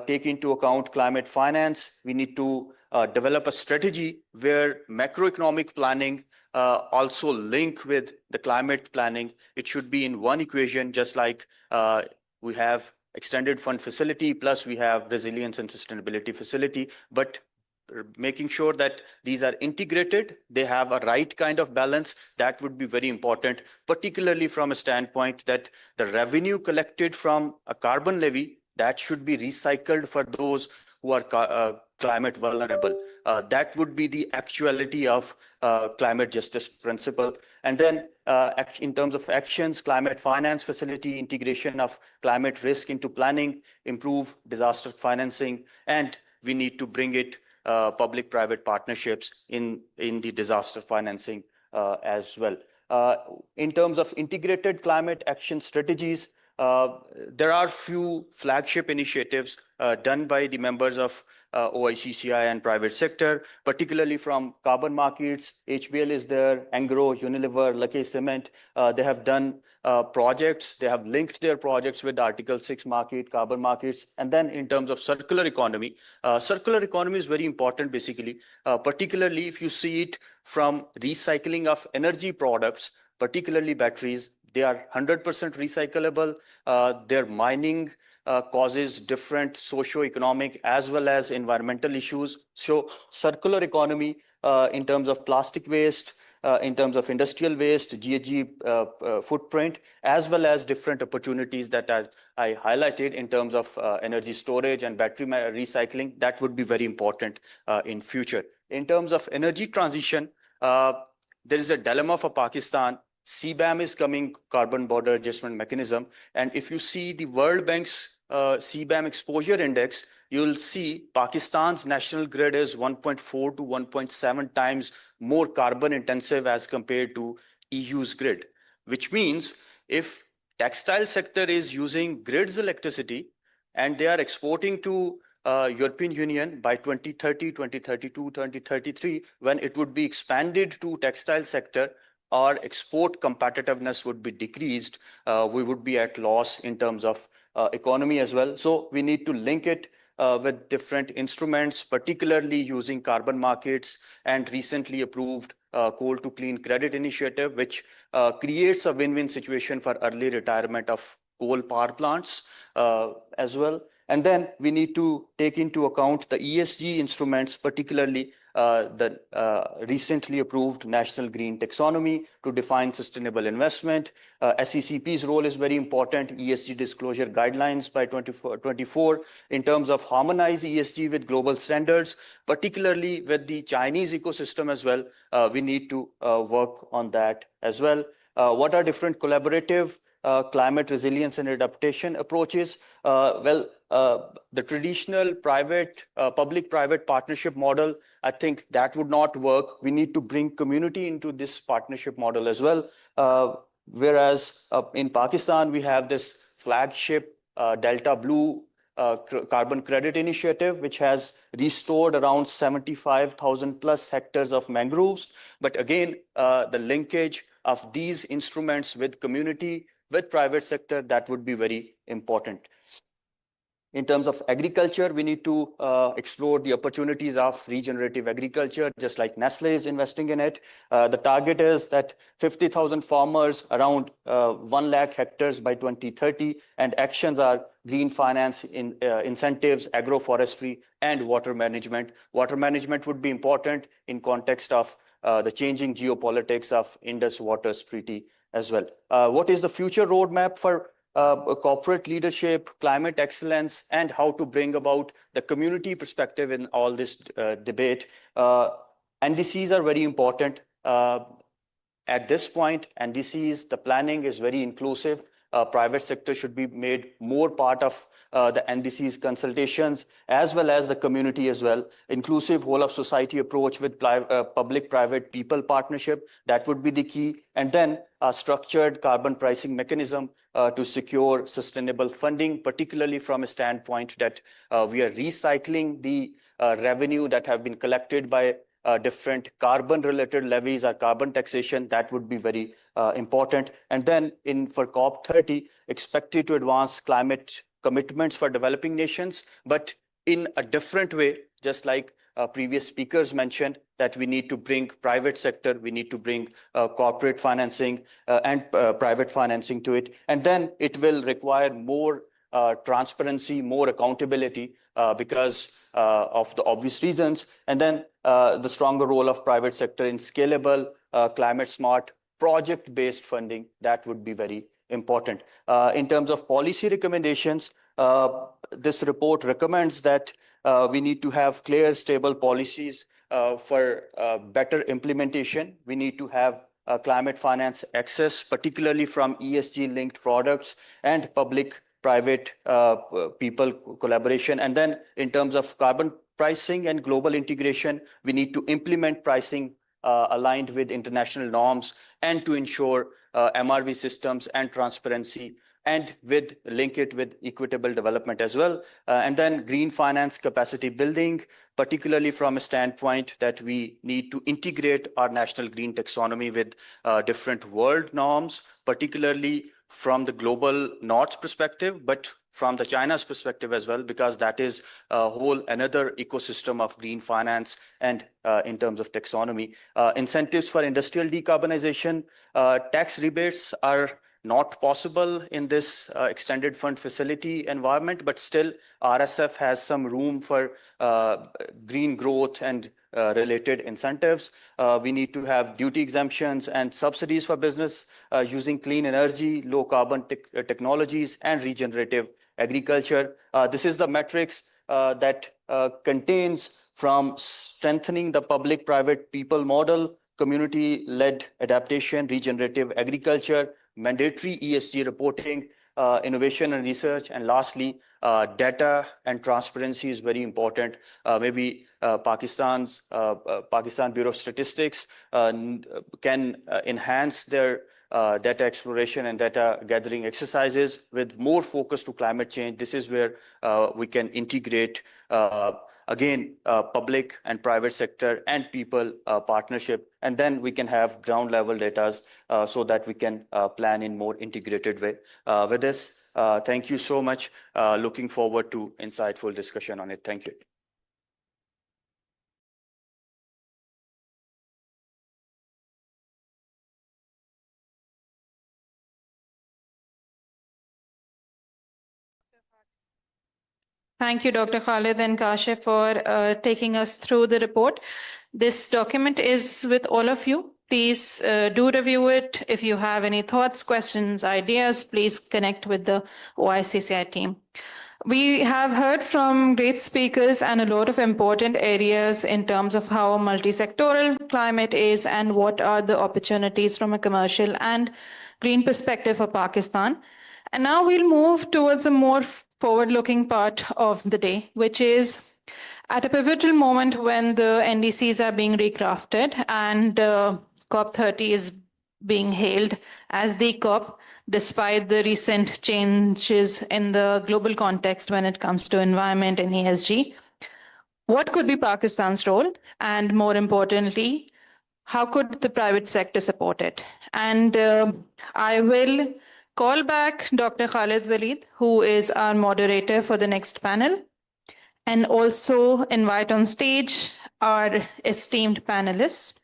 take into account climate finance. We need to develop a strategy where macroeconomic planning also link with the climate planning. It should be in one equation, just like we have extended fund facility, plus we have resilience and sustainability facility, but making sure that these are integrated, they have a right kind of balance, that would be very important, particularly from a standpoint that the revenue collected from a carbon levy, that should be recycled for those who are climate vulnerable. That would be the actuality of climate justice principle. And then in terms of actions, climate finance facility, integration of climate risk into planning, improve disaster financing, and we need to bring it public-private partnerships in the disaster financing as well. In terms of integrated climate action strategies, there are few flagship initiatives done by the members of OICCI and private sector, particularly from carbon markets. HBL is there, Angro, Unilever, Lucky Cement. They have done projects. They have linked their projects with Article 6 market, carbon markets. And then in terms of circular economy is very important, basically, particularly if you see it from recycling of energy products, particularly batteries. They are 100% recyclable. Their mining causes different socio-economic as well as environmental issues. So circular economy in terms of plastic waste, in terms of industrial waste, GHG footprint, as well as different opportunities that I highlighted in terms of energy storage and battery recycling, that would be very important in future. In terms of energy transition, there is a dilemma for Pakistan. CBAM is coming, Carbon Border Adjustment Mechanism. And if you see the World Bank's CBAM exposure index, you'll see Pakistan's national grid is 1.4 to 1.7 times more carbon intensive as compared to EU's grid, which means if textile sector is using grid's electricity and they are exporting to European Union by 2030, 2032, 2033, when it would be expanded to textile sector, our export competitiveness would be decreased. We would be at loss in terms of economy as well. So we need to link it with different instruments, particularly using carbon markets and recently approved coal to clean credit initiative, which creates a win-win situation for early retirement of coal power plants as well. And then we need to take into account the ESG instruments, particularly the recently approved National Green Taxonomy to define sustainable investment. SECP's role is very important, ESG disclosure guidelines by 2024 in terms of harmonize ESG with global standards, particularly with the Chinese ecosystem as well. We need to work on that as well. What are different collaborative climate resilience and adaptation approaches? The traditional public-private partnership model, I think that would not work. We need to bring community into this partnership model as well. Whereas in Pakistan, we have this flagship Delta Blue carbon credit initiative, which has restored around 75,000 plus hectares of mangroves. But again, the linkage of these instruments with community, with private sector, that would be very important. In terms of agriculture, we need to explore the opportunities of regenerative agriculture, just like Nestle is investing in it. The target is that 50,000 farmers, around 1 lakh hectares by 2030, and actions are green finance, incentives, agroforestry, and water management. Water management would be important in context of the changing geopolitics of Indus Waters Treaty as well. What is the future roadmap for corporate leadership, climate excellence, and how to bring about the community perspective in all this debate? NDCs are very important. At this point, NDCs, the planning is very inclusive. Private sector should be made more part of the NDCs consultations, as well as the community as well. Inclusive whole of society approach with public-private people partnership, that would be the key. And then a structured carbon pricing mechanism to secure sustainable funding, particularly from a standpoint that we are recycling the revenue that have been collected by different carbon-related levies or carbon taxation. That would be very important. And then for COP30, expected to advance climate commitments for developing nations, but in a different way, just like previous speakers mentioned, that we need to bring private sector, we need to bring corporate financing and private financing to it. And then it will require more transparency, more accountability because of the obvious reasons. And then the stronger role of private sector in scalable, climate smart, project-based funding, that would be very important. In terms of policy recommendations, this report recommends that we need to have clear, stable policies for better implementation. We need to have climate finance access, particularly from ESG-linked products and public-private people collaboration. And then in terms of carbon pricing and global integration, we need to implement pricing aligned with international norms and to ensure MRV systems and transparency, and link it with equitable development as well. And then green finance capacity building, particularly from a standpoint that we need to integrate our national green taxonomy with different world norms, particularly from the global north perspective, but from the China's perspective as well, because that is a whole another ecosystem of green finance and in terms of taxonomy. Incentives for industrial decarbonization, tax rebates are not possible in this extended fund facility environment, but still RSF has some room for green growth and related incentives. We need to have duty exemptions and subsidies for business using clean energy, low carbon technologies, and regenerative agriculture. This is the metrics that contains from strengthening the public-private people model, community-led adaptation, regenerative agriculture, mandatory ESG reporting, innovation and research, and lastly, data and transparency is very important. Maybe Pakistan Bureau of Statistics can enhance their data exploration and data gathering exercises with more focus to climate change. This is where we can integrate again, public and private sector and people partnership, and then we can have ground level data so that we can plan in more integrated way. With this, thank you so much. Looking forward to insightful discussion on it. Thank you. Thank you, Dr. Khalid and Kashif, for taking us through the report. This document is with all of you. Please do review it. If you have any thoughts, questions, ideas, please connect with the OICCI team. We have heard from great speakers and a lot of important areas in terms of how multi-sectoral climate is and what are the opportunities from a commercial and green perspective for Pakistan. And now we'll move towards a more forward-looking part of the day, which is at a pivotal moment when the NDCs are being recrafted and COP30 is being hailed as the COP, despite the recent changes in the global context when it comes to environment and ESG. What could be Pakistan's role? And more importantly, how could the private sector support it? And I will call back Dr. Khalid Walid, who is our moderator for the next panel, and also invite on stage our esteemed panelists.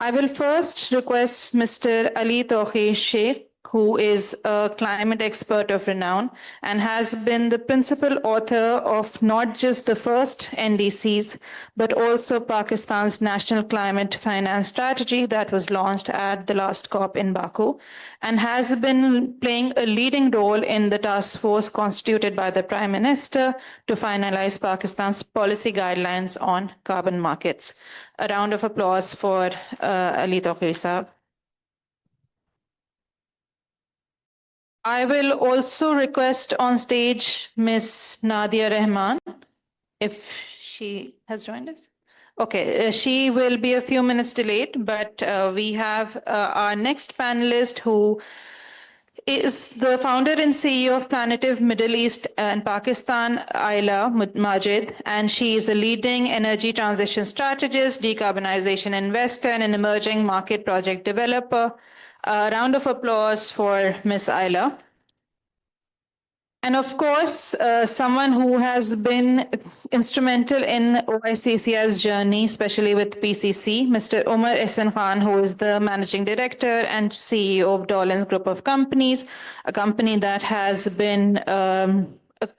I will first request Mr. Ali Tawqir Sheikh, who is a climate expert of renown and has been the principal author of not just the first NDCs, but also Pakistan's National Climate Finance Strategy that was launched at the last COP in Baku, and has been playing a leading role in the task force constituted by the Prime Minister to finalize Pakistan's policy guidelines on carbon markets. A round of applause for Ali Tawqir Saab. I will also request on stage Ms. Nadia Rahman, if she has joined us. Okay, she will be a few minutes delayed, but we have our next panelist who is the founder and CEO of Planative Middle East and Pakistan, Ayla Majid, and she is a leading energy transition strategist, decarbonization investor, and an emerging market project developer. A round of applause for Ms. Ayla. And of course, someone who has been instrumental in OICCI's journey, especially with PCC, Mr. Umar Ehsan Khan, who is the managing director and CEO of Dolan's Group of Companies, a company that has been a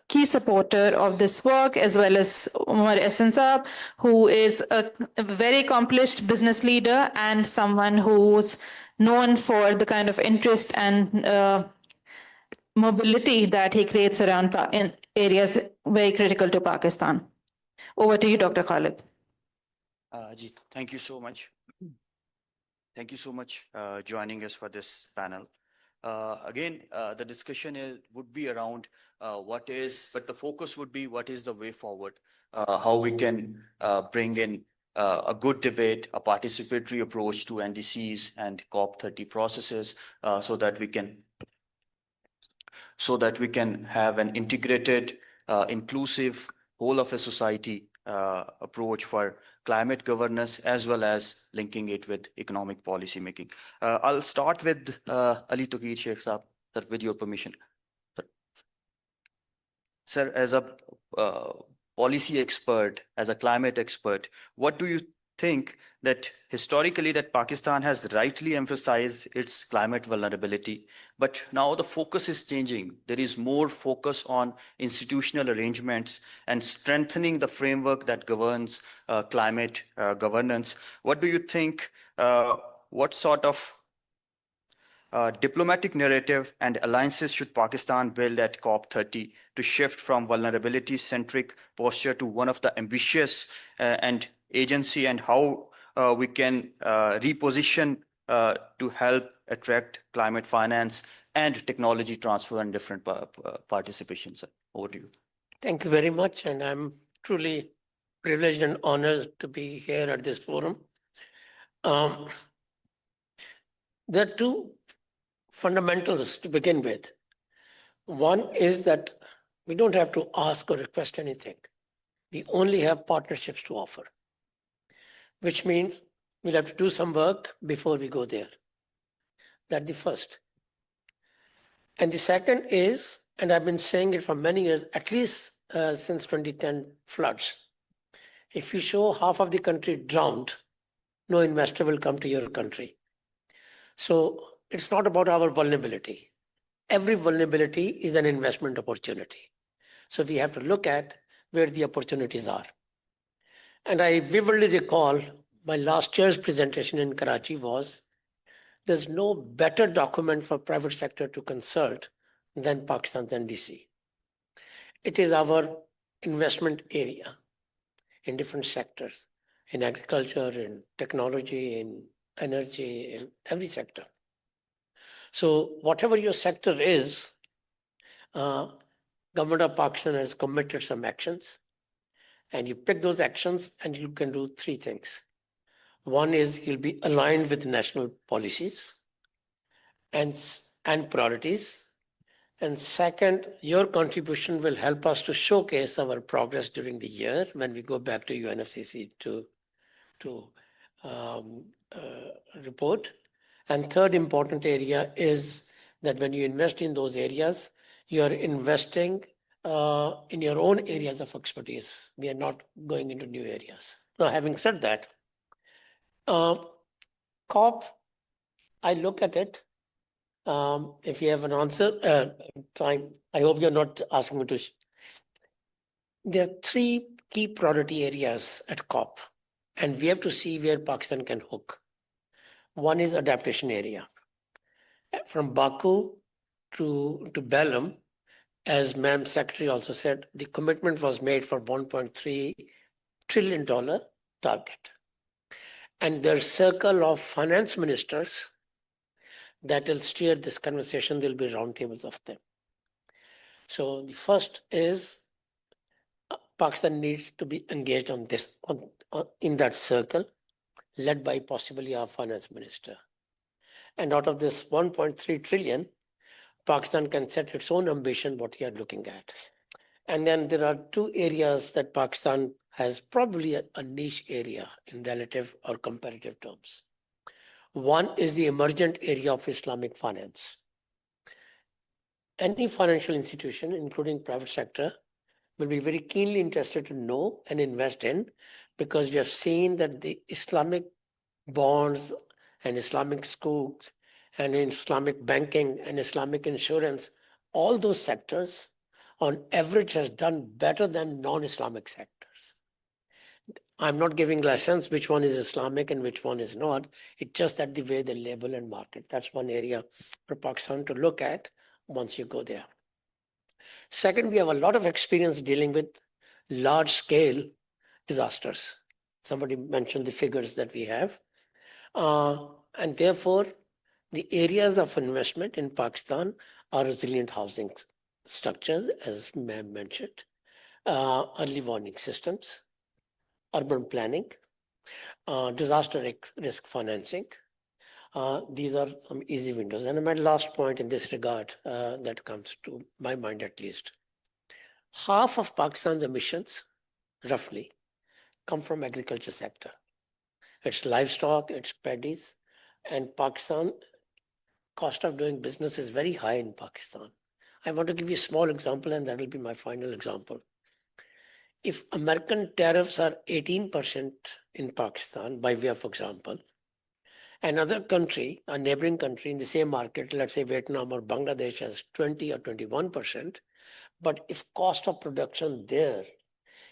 key supporter of this work, as well as Umar Ehsan Saab, who is a very accomplished business leader and someone who's known for the kind of interest and mobility that he creates around in areas very critical to Pakistan. Over to you, Dr. Khalid. Thank you so much. Thank you so much joining us for this panel. Again, the discussion would be around but the focus would be what is the way forward, how we can bring in a good debate, a participatory approach to NDCs and COP30 processes so that we can have an integrated, inclusive, whole of a society approach for climate governance, as well as linking it with economic policy making. I'll start with Ali Tawqir Sheikh Saab, sir, with your permission. Sir, as a policy expert, as a climate expert, what do you think that historically that Pakistan has rightly emphasized its climate vulnerability, but now the focus is changing. There is more focus on institutional arrangements and strengthening the framework that governs climate governance. What do you think, what sort of diplomatic narrative and alliances should Pakistan build at COP30 to shift from vulnerability-centric posture to one of the ambitious and agency, and how we can reposition to help attract climate finance and technology transfer and different participation. Sir, over to you. Thank you very much, and I'm truly privileged and honored to be here at this forum. There are two fundamentals to begin with. One is that we don't have to ask or request anything. We only have partnerships to offer, which means we'll have to do some work before we go there. That's the first. And the second is, and I've been saying it for many years, at least since 2010 floods, if you show half of the country drowned, no investor will come to your country. So it's not about our vulnerability. Every vulnerability is an investment opportunity. So we have to look at where the opportunities are. And I vividly recall my last year's presentation in Karachi was, there's no better document for private sector to consult than Pakistan's NDC. It is our investment area in different sectors, in agriculture, in technology, in energy, in every sector. So whatever your sector is, Government of Pakistan has committed some actions, and you pick those actions and you can do three things. One is you'll be aligned with national policies and priorities. And second, your contribution will help us to showcase our progress during the year when we go back to UNFCCC to report. And third important area is that when you invest in those areas, you are investing in your own areas of expertise. We are not going into new areas. Now, having said that, COP, I look at it. If you have an answer, I hope you're not asking me to. There are three key priority areas at COP, and we have to see where Pakistan can hook. One is adaptation area. From Baku to Belém, as Madam Secretary also said, the commitment was made for $1.3 trillion target. And there's a circle of finance ministers that will steer this conversation. There'll be roundtables of them. So the first is Pakistan needs to be engaged on this, in that circle, led by possibly our finance minister. And out of this 1.3 trillion, Pakistan can set its own ambition, what we are looking at. And then there are two areas that Pakistan has probably a niche area in relative or comparative terms. One is the emergent area of Islamic finance. Any financial institution, including private sector, will be very keenly interested to know and invest in, because we have seen that the Islamic bonds and Islamic schools and Islamic banking and Islamic insurance, all those sectors on average has done better than non-Islamic sectors. I'm not giving lessons which one is Islamic and which one is not. It's just that the way they label and market. That's one area for Pakistan to look at once you go there. Second, we have a lot of experience dealing with large scale disasters. Somebody mentioned the figures that we have. And therefore, the areas of investment in Pakistan are resilient housing structures, as Ma'am mentioned, early warning systems, urban planning, disaster risk financing. These are some easy windows. And my last point in this regard that comes to my mind at least. Half of Pakistan's emissions, roughly, come from agriculture sector. It's livestock, it's paddies, and Pakistan, cost of doing business is very high in Pakistan. I want to give you a small example, and that will be my final example. If American tariffs are 18% in Pakistan, by way of example, another country, a neighboring country in the same market, let's say Vietnam or Bangladesh, has 20 or 21%, but if cost of production there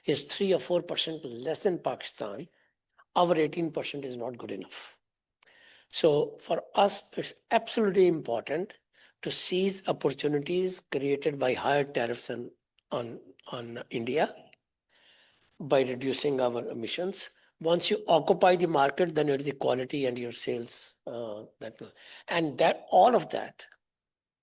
is 3 or 4% less than Pakistan, our 18% is not good enough. So for us, it's absolutely important to seize opportunities created by higher tariffs on India by reducing our emissions, Once you occupy the market, then it's the quality and your sales and that all of that.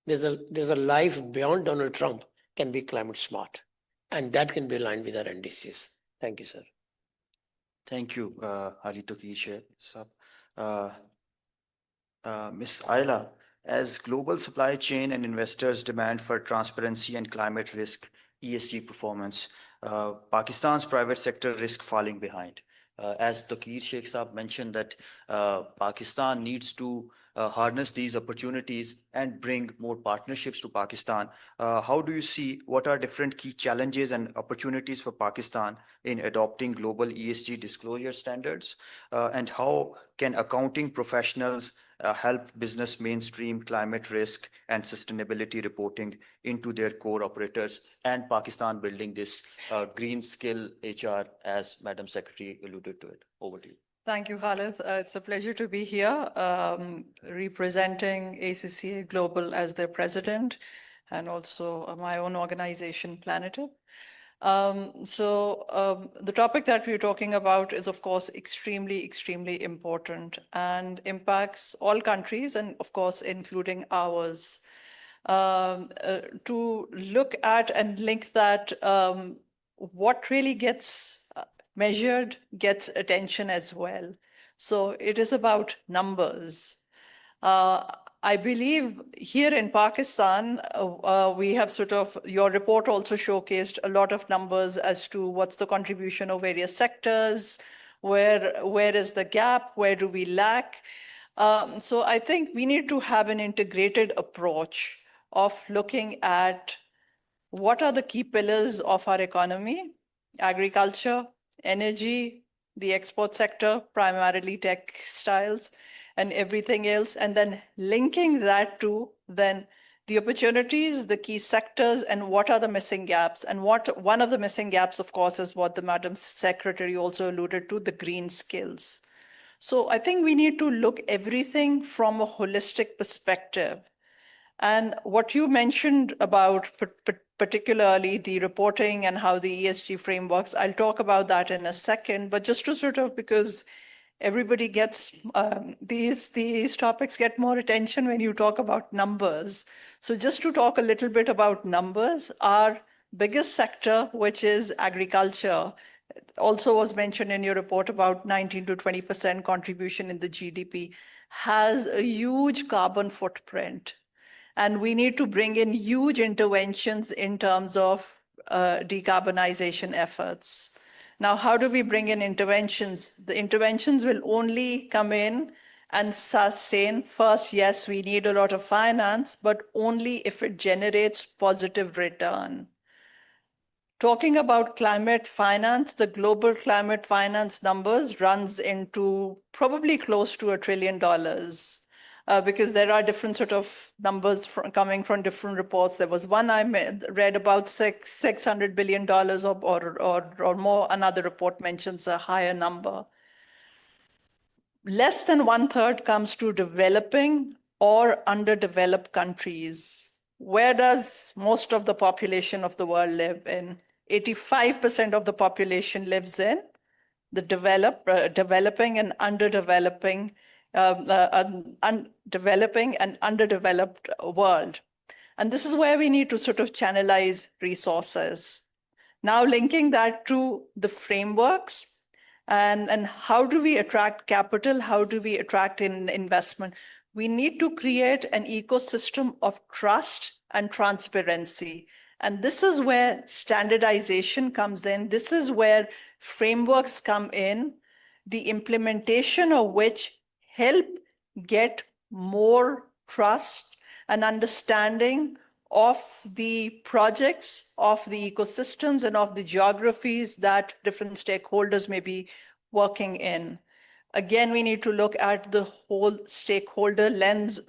There's a life beyond Donald Trump can be climate smart, and that can be aligned with our NDCs. Thank you, sir. Thank you, Ali Tokiche. Ms. Ayla, as global supply chain and investors demand for transparency and climate risk ESG performance, Pakistan's private sector risk falling behind. As Taqir Sheikh Saab mentioned that Pakistan needs to harness these opportunities and bring more partnerships to Pakistan. How do you see what are different key challenges and opportunities for Pakistan in adopting global ESG disclosure standards? And how can accounting professionals help business mainstream climate risk and sustainability reporting into their core operators, and Pakistan building this green skill HR, as Madam Secretary alluded to it? Over to you. Thank you, Khalid. It's a pleasure to be here, representing ACCA Global as their president, and also my own organization, Planetive. The topic that we're talking about is, of course, extremely, extremely important and impacts all countries, and of course, including ours. To look at and link that, what really gets measured gets attention as well. So it is about numbers. I believe here in Pakistan, we have your report also showcased a lot of numbers as to what's the contribution of various sectors, where is the gap, where do we lack. So I think we need to have an integrated approach of looking at what are the key pillars of our economy: agriculture, energy, the export sector, primarily textiles, and everything else, and then linking that to then the opportunities, the key sectors, and what are the missing gaps. And one of the missing gaps, of course, is what the Madam Secretary also alluded to, the green skills. So I think we need to look everything from a holistic perspective. And what you mentioned about particularly the reporting and how the ESG frameworks, I'll talk about that in a second, but just to because everybody gets, these topics get more attention when you talk about numbers. So just to talk a little bit about numbers, our biggest sector, which is agriculture, also was mentioned in your report, about 19 to 20% contribution in the GDP, has a huge carbon footprint. And we need to bring in huge interventions in terms of decarbonization efforts. Now, how do we bring in interventions? The interventions will only come in and sustain. First, yes, we need a lot of finance, but only if it generates positive return. Talking about climate finance, the global climate finance numbers runs into probably close to $1 trillion. Because there are different numbers coming from different reports. There was one I read about $600 billion or more. Another report mentions a higher number. Less than 1/3 comes to developing or underdeveloped countries. Where does most of the population of the world live in? 85% of the population lives in the developing and underdeveloping developing and underdeveloped world. And this is where we need to channelize resources. Now linking that to the frameworks and how do we attract capital? How do we attract investment? We need to create an ecosystem of trust and transparency. And this is where standardization comes in. This is where frameworks come in, the implementation of which help get more trust and understanding of the projects, of the ecosystems, and of the geographies that different stakeholders may be working in. Again, we need to look at the whole stakeholder lens.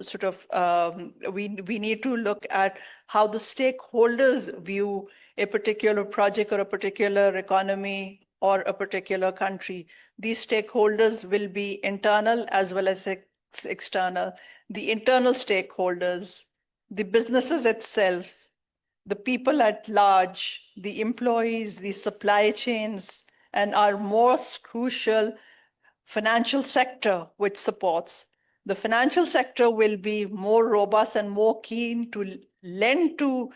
We need to look at how the stakeholders view a particular project or a particular economy or a particular country. These stakeholders will be internal as well as external. The internal stakeholders, the businesses itself, the people at large, the employees, the supply chains, and our most crucial financial sector, which supports. The financial sector will be more robust and more keen to lend to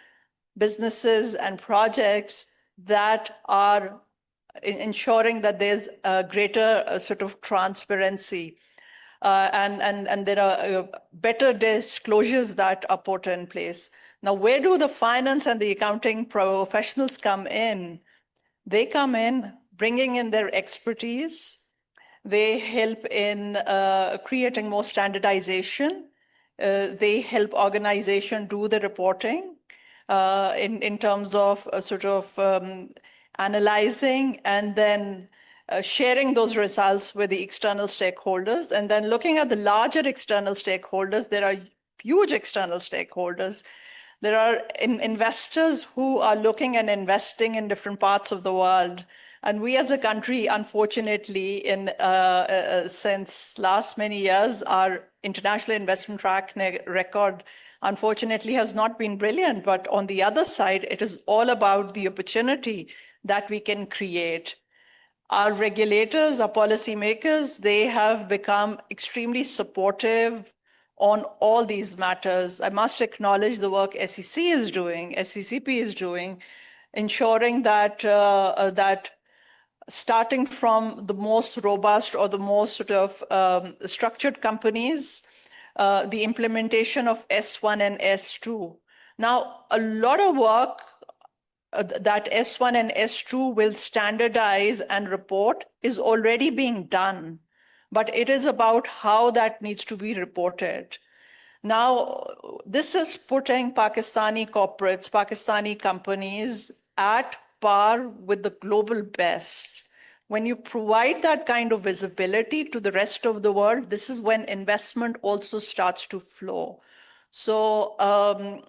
businesses and projects that are ensuring that there's a greater sort of transparency. And there are better disclosures that are put in place. Now, where do the finance and the accounting professionals come in? They come in bringing in their expertise. They help in creating more standardization. They help organization do the reporting in terms of analyzing and then sharing those results with the external stakeholders. And then looking at the larger external stakeholders, there are huge external stakeholders. There are investors who are looking and investing in different parts of the world. And we as a country, unfortunately, since last many years, our international investment track record, unfortunately, has not been brilliant. But on the other side, it is all about the opportunity that we can create. Our regulators, our policymakers, they have become extremely supportive on all these matters. I must acknowledge the work SEC is doing, SECP is doing, ensuring that that starting from the most robust or the most structured companies, the implementation of S1 and S2. Now, a lot of work that S1 and S2 will standardize and report is already being done, but it is about how that needs to be reported. Now, this is putting Pakistani corporates, Pakistani companies at par with the global best. When you provide that kind of visibility to the rest of the world, this is when investment also starts to flow. So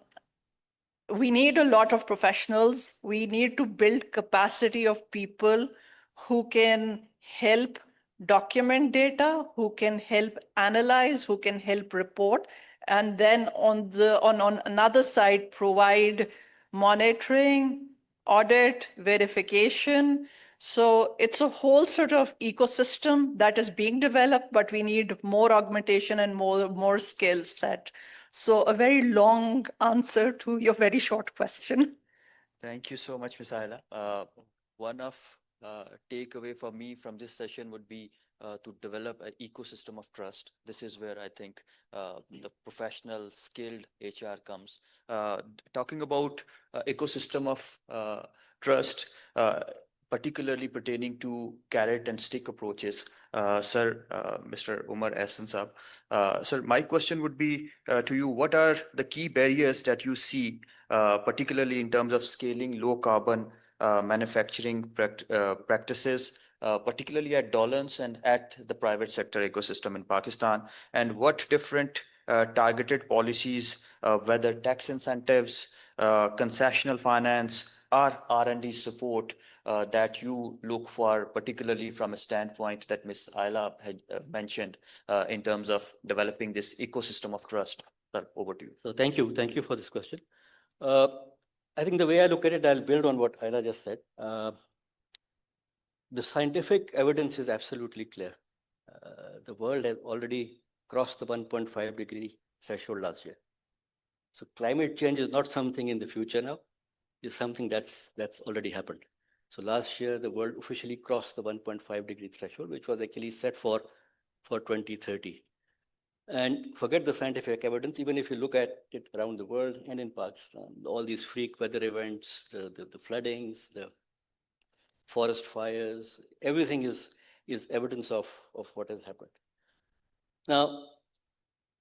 we need a lot of professionals. We need to build capacity of people who can help document data, who can help analyze, who can help report, and then on another side, provide monitoring, audit, verification. So it's a whole sort of ecosystem that is being developed, but we need more augmentation and more skill set. So a very long answer to your very short question. Thank you so much, Ms. Ayla. One of takeaway for me from this session would be to develop an ecosystem of trust. This is where I think the professional, skilled HR comes. Talking about ecosystem of trust, particularly pertaining to carrot and stick approaches. Sir, Mr. Umar Ahsan Saab, sir, my question would be to you, what are the key barriers that you see, particularly in terms of scaling low carbon manufacturing practices, particularly at Dolans and at the private sector ecosystem in Pakistan, and what different targeted policies, whether tax incentives, concessional finance, or R&D support that you look for, particularly from a standpoint that Ms. Ayla had mentioned in terms of developing this ecosystem of trust. Sir, over to you. So thank you for this question. I think the way I look at it, I'll build on what Ayla just said. The scientific evidence is absolutely clear. The world has already crossed the 1.5 degree threshold last year. So climate change is not something in the future now. It's something that's already happened. So last year, the world officially crossed the 1.5 degree threshold, which was actually set for 2030. And forget the scientific evidence, even if you look at it around the world and in Pakistan, all these freak weather events, the floodings, the forest fires, everything is evidence of what has happened. Now,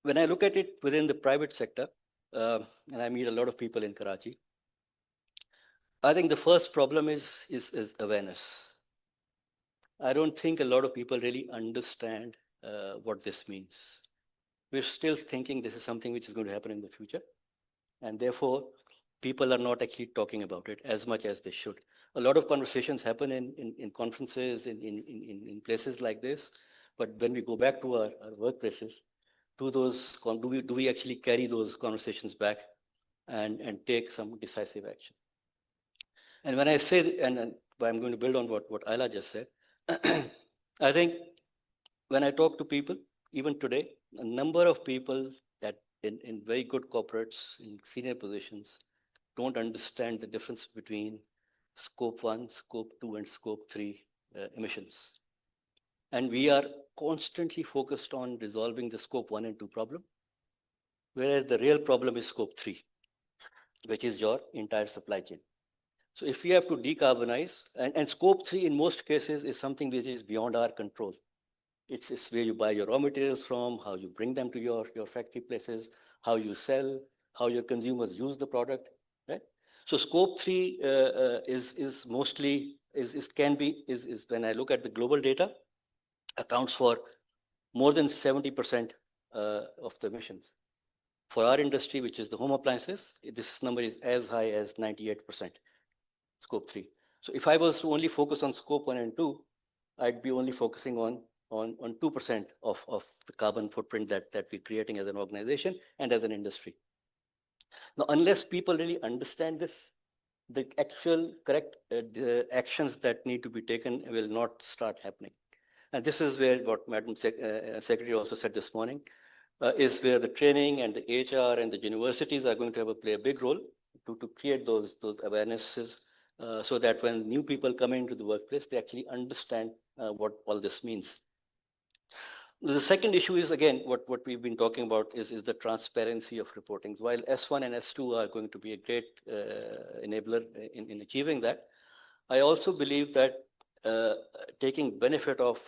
when I look at it within the private sector, and I meet a lot of people in Karachi, I think the first problem is awareness. I don't think a lot of people really understand what this means. We're still thinking this is something which is going to happen in the future. And therefore, people are not actually talking about it as much as they should. A lot of conversations happen in conferences, in places like this. But when we go back to our workplaces, do we actually carry those conversations back and take some decisive action? And when I say, and but I'm going to build on what Ayla just said. I think when I talk to people, even today, a number of people that in very good corporates, in senior positions, don't understand the difference between scope 1, scope 2, and scope 3 emissions. And we are constantly focused on resolving the scope 1 and 2 problem, whereas the real problem is scope 3, which is your entire supply chain. So if we have to decarbonize, and scope 3 in most cases is something which is beyond our control. It's where you buy your raw materials from, how you bring them to your factory places, how you sell, how your consumers use the product, right? So scope 3 is mostly, is when I look at the global data, accounts for more than 70% of the emissions. For our industry, which is the home appliances, this number is as high as 98%, scope 3. So if I was to only focus on scope 1 and 2, I'd be only focusing on 2% of the carbon footprint that we're creating as an organization and as an industry. Now, unless people really understand this, the actual correct actions that need to be taken will not start happening. And this is where what Madam Secretary also said this morning, is where the training and the HR and the universities are going to play a big role to create those awarenesses, so that when new people come into the workplace, they actually understand what all this means. The second issue is, again, what we've been talking about is the transparency of reporting. While S1 and S2 are going to be a great enabler in achieving that, I also believe that taking benefit of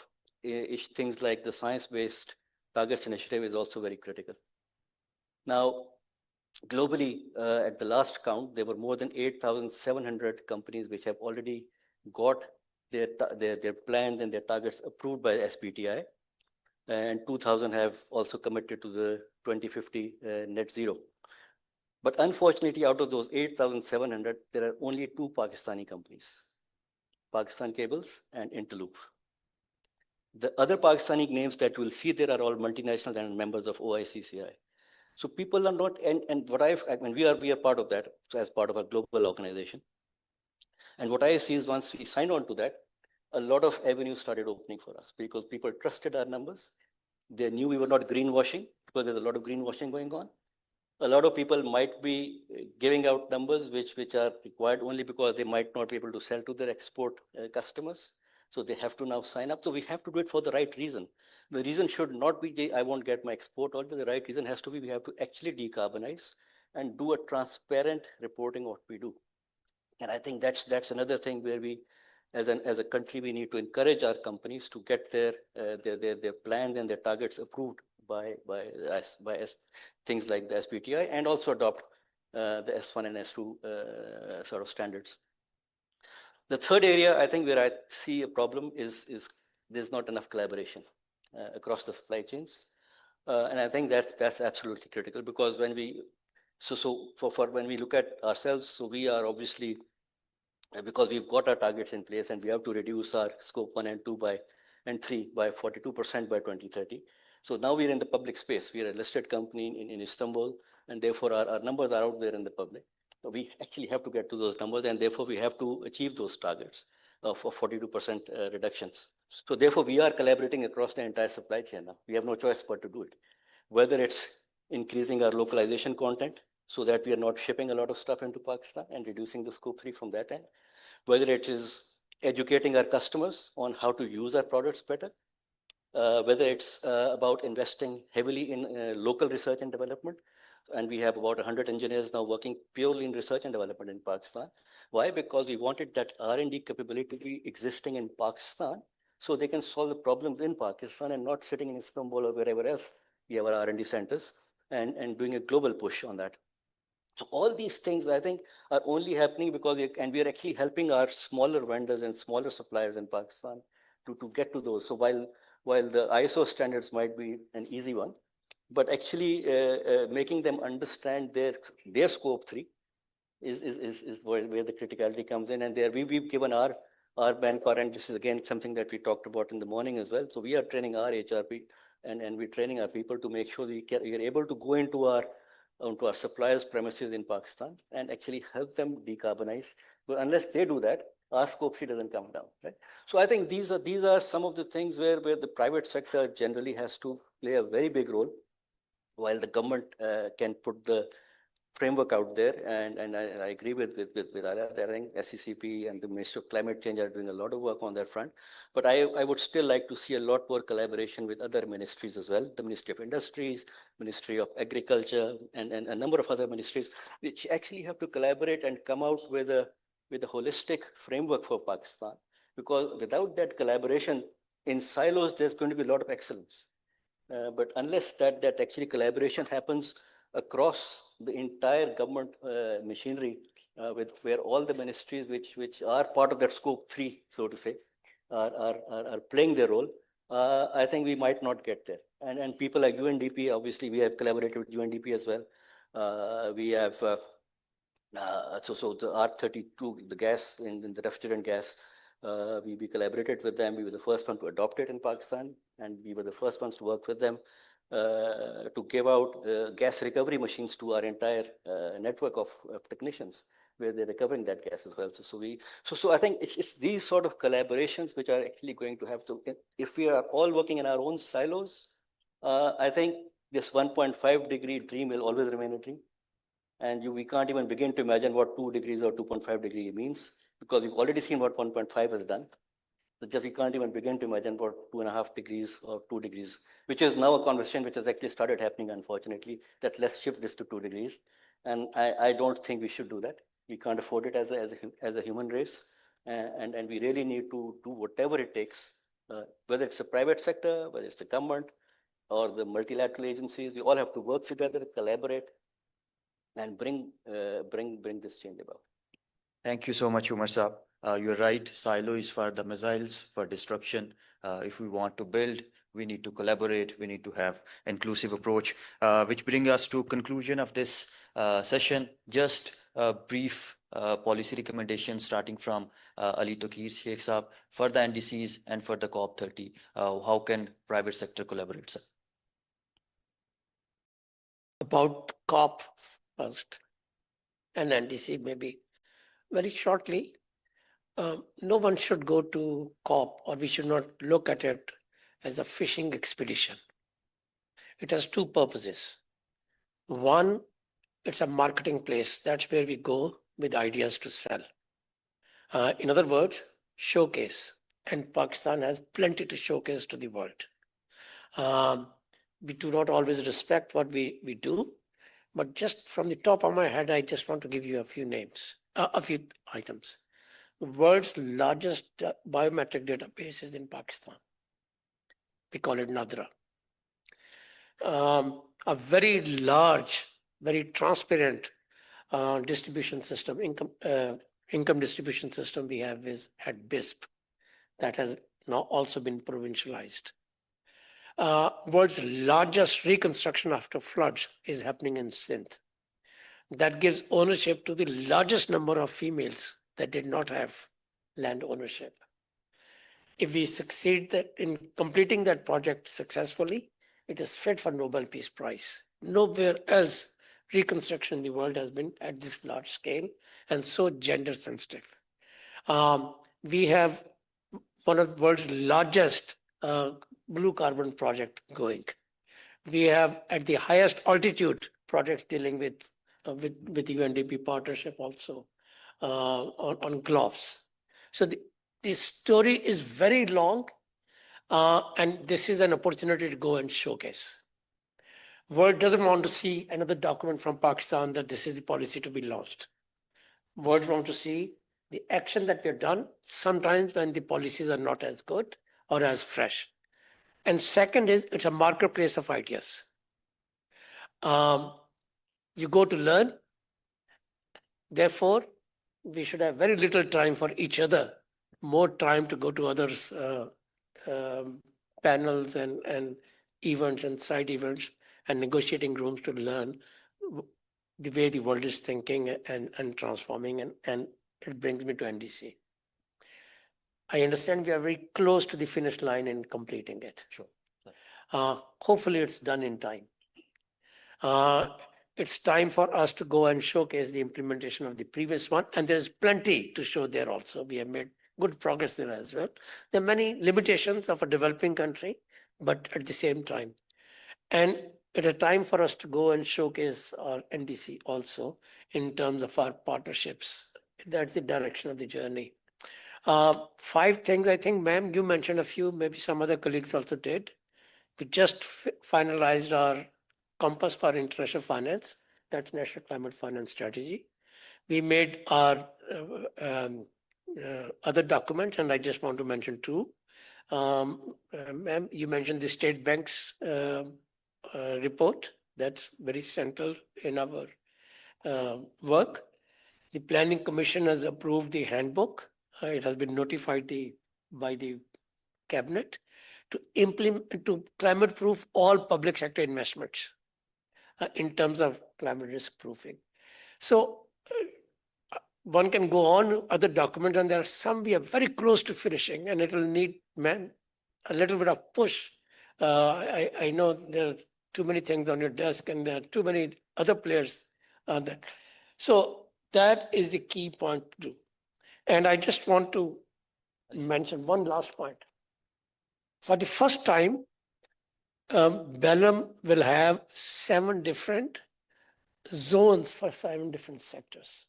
things like the science-based targets initiative is also very critical. Now, globally, at the last count, there were more than 8,700 companies which have already got their plans and their targets approved by SBTi, and 2,000 have also committed to the 2050 net zero. But unfortunately, out of those 8,700, there are only 2 Pakistani companies, Pakistan Cables and Interloop. The other Pakistani names that we'll see there are all multinationals and members of OICCI. So people are not, and what we are part of that as part of a global organization. And what I see is once we signed on to that, a lot of avenues started opening for us because people trusted our numbers. They knew we were not greenwashing because there's a lot of greenwashing going on. A lot of people might be giving out numbers which are required only because they might not be able to sell to their export customers. So they have to now sign up. So we have to do it for the right reason. The reason should not be, I won't get my export order. The right reason has to be, we have to actually decarbonize and do a transparent reporting of what we do. And I think that's another thing where we, as a country, we need to encourage our companies to get their plans and their targets approved by things like the SBTi, and also adopt the S1 and S2 sort of standards. The third area, I think, where I see a problem is there's not enough collaboration across the supply chains, and I think that's absolutely critical because when we when we look at ourselves, so we are obviously, because we've got our targets in place and we have to reduce our scope 1 and 2 and 3 by 42% by 2030. So now we're in the public space. We're a listed company in Istanbul, and therefore our numbers are out there in the public. So we actually have to get to those numbers, and therefore we have to achieve those targets for 42% reductions. So therefore we are collaborating across the entire supply chain now. We have no choice but to do it. Whether it's increasing our localization content so that we are not shipping a lot of stuff into Pakistan and reducing the scope 3 from that end, whether it is educating our customers on how to use our products better, whether it's about investing heavily in local research and development. And we have about 100 engineers now working purely in research and development in Pakistan. Why? Because we wanted that R&D capability to be existing in Pakistan so they can solve the problems in Pakistan and not sitting in Istanbul or wherever else we have our R&D centers and doing a global push on that. So all these things, I think, are only happening because we are actually helping our smaller vendors and smaller suppliers in Pakistan to get to those. So while the ISO standards might be an easy one, but actually making them understand their scope 3 is where the criticality comes in. And there we've given our manpower, and this is again something that we talked about in the morning as well. So we are training our HRP and we're training our people to make sure we are able to go into our suppliers' premises in Pakistan and actually help them decarbonize. But unless they do that, our scope 3 doesn't come down, right? So I think these are some of the things where the private sector generally has to play a very big role, while the government can put the framework out there. And I agree with Arya. I think SCCP and the Ministry of Climate Change are doing a lot of work on that front. But I would still like to see a lot more collaboration with other ministries as well, the Ministry of Industries, Ministry of Agriculture, and a number of other ministries, which actually have to collaborate and come out with a holistic framework for Pakistan. Because without that collaboration, in silos, there's going to be a lot of excellence. But unless that actually collaboration happens across the entire government machinery, with where all the ministries which are part of that scope 3, so to say, are playing their role, I think we might not get there. And people like UNDP, obviously, we have collaborated with UNDP as well. We have so the R32, the gas in the refrigerant gas. We collaborated with them. We were the first one to adopt it in Pakistan, and we were the first ones to work with them to give out gas recovery machines to our entire network of technicians, where they're recovering that gas as well. So I think it's these sort of collaborations which are actually going to have to. If we are all working in our own silos, I think this 1.5 degree dream will always remain a dream. And we can't even begin to imagine what 2 degrees or 2.5 degree means, because we've already seen what 1.5 has done. So just we can't even begin to imagine what 2.5 degrees or 2 degrees, which is now a conversation which has actually started happening, unfortunately, that let's shift this to 2 degrees. And I don't think we should do that. We can't afford it as a human race. And we really need to do whatever it takes, whether it's the private sector, whether it's the government or the multilateral agencies. We all have to work together, collaborate, and bring this change about. Thank you so much, Umar Saab. You're right. Silo is for the missiles, for destruction. If we want to build, we need to collaborate. We need to have inclusive approach, which brings us to conclusion of this session. Just a brief policy recommendation starting from Ali Tokir Sheikh Saab for the NDCs and for the COP30. How can private sector collaborate, sir? About COP first and NDC maybe very shortly. No one should go to COP, or we should not look at it as a fishing expedition. It has two purposes. One, it's a marketing place. That's where we go with ideas to sell. In other words, showcase. And Pakistan has plenty to showcase to the world. We do not always respect what we do, but just from the top of my head, I just want to give you a few names, a few items. The world's largest biometric database is in Pakistan. We call it NADRA. A very large, very transparent distribution system, income distribution system we have is at BISP. That has now also been provincialized. World's largest reconstruction after floods is happening in Sindh. That gives ownership to the largest number of females that did not have land ownership. If we succeed in completing that project successfully, it is fit for Nobel Peace Prize. Nowhere else reconstruction in the world has been at this large scale and so gender sensitive. We have one of the world's largest blue carbon project going. We have at the highest altitude projects dealing with the UNDP partnership also on gloves. So the story is very long, and this is an opportunity to go and showcase. World doesn't want to see another document from Pakistan that this is the policy to be launched. World wants to see the action that we have done, sometimes when the policies are not as good or as fresh. And second is, it's a marketplace of ideas. You go to learn. Therefore, we should have very little time for each other, more time to go to others' panels and events and side events and negotiating rooms to learn the way the world is thinking and transforming. And it brings me to NDC. I understand we are very close to the finish line in completing it. Sure. Hopefully it's done in time. it's time for us to go and showcase the implementation of the previous one. And there's plenty to show there also. We have made good progress there as well. There are many limitations of a developing country, but at the same time. And it's a time for us to go and showcase our NDC also in terms of our partnerships. That's the direction of the journey. 5 things, I think, ma'am, you mentioned a few, maybe some other colleagues also did. We just finalized our compass for international finance. That's National Climate Finance Strategy. We made our other documents, and I just want to mention 2. Ma'am, you mentioned the State Bank's report. That's very central in our work. The Planning Commission has approved the handbook. It has been notified by the cabinet to implement, to climate proof all public sector investments in terms of climate risk proofing. So one can go on other documents, and there are some we are very close to finishing, and it will need, man, a little bit of push. I know there are too many things on your desk, and there are too many other players on that. So that is the key point to do. And I just want to mention one last point. For the first time, Belém will have 7 different zones for 7 different sectors.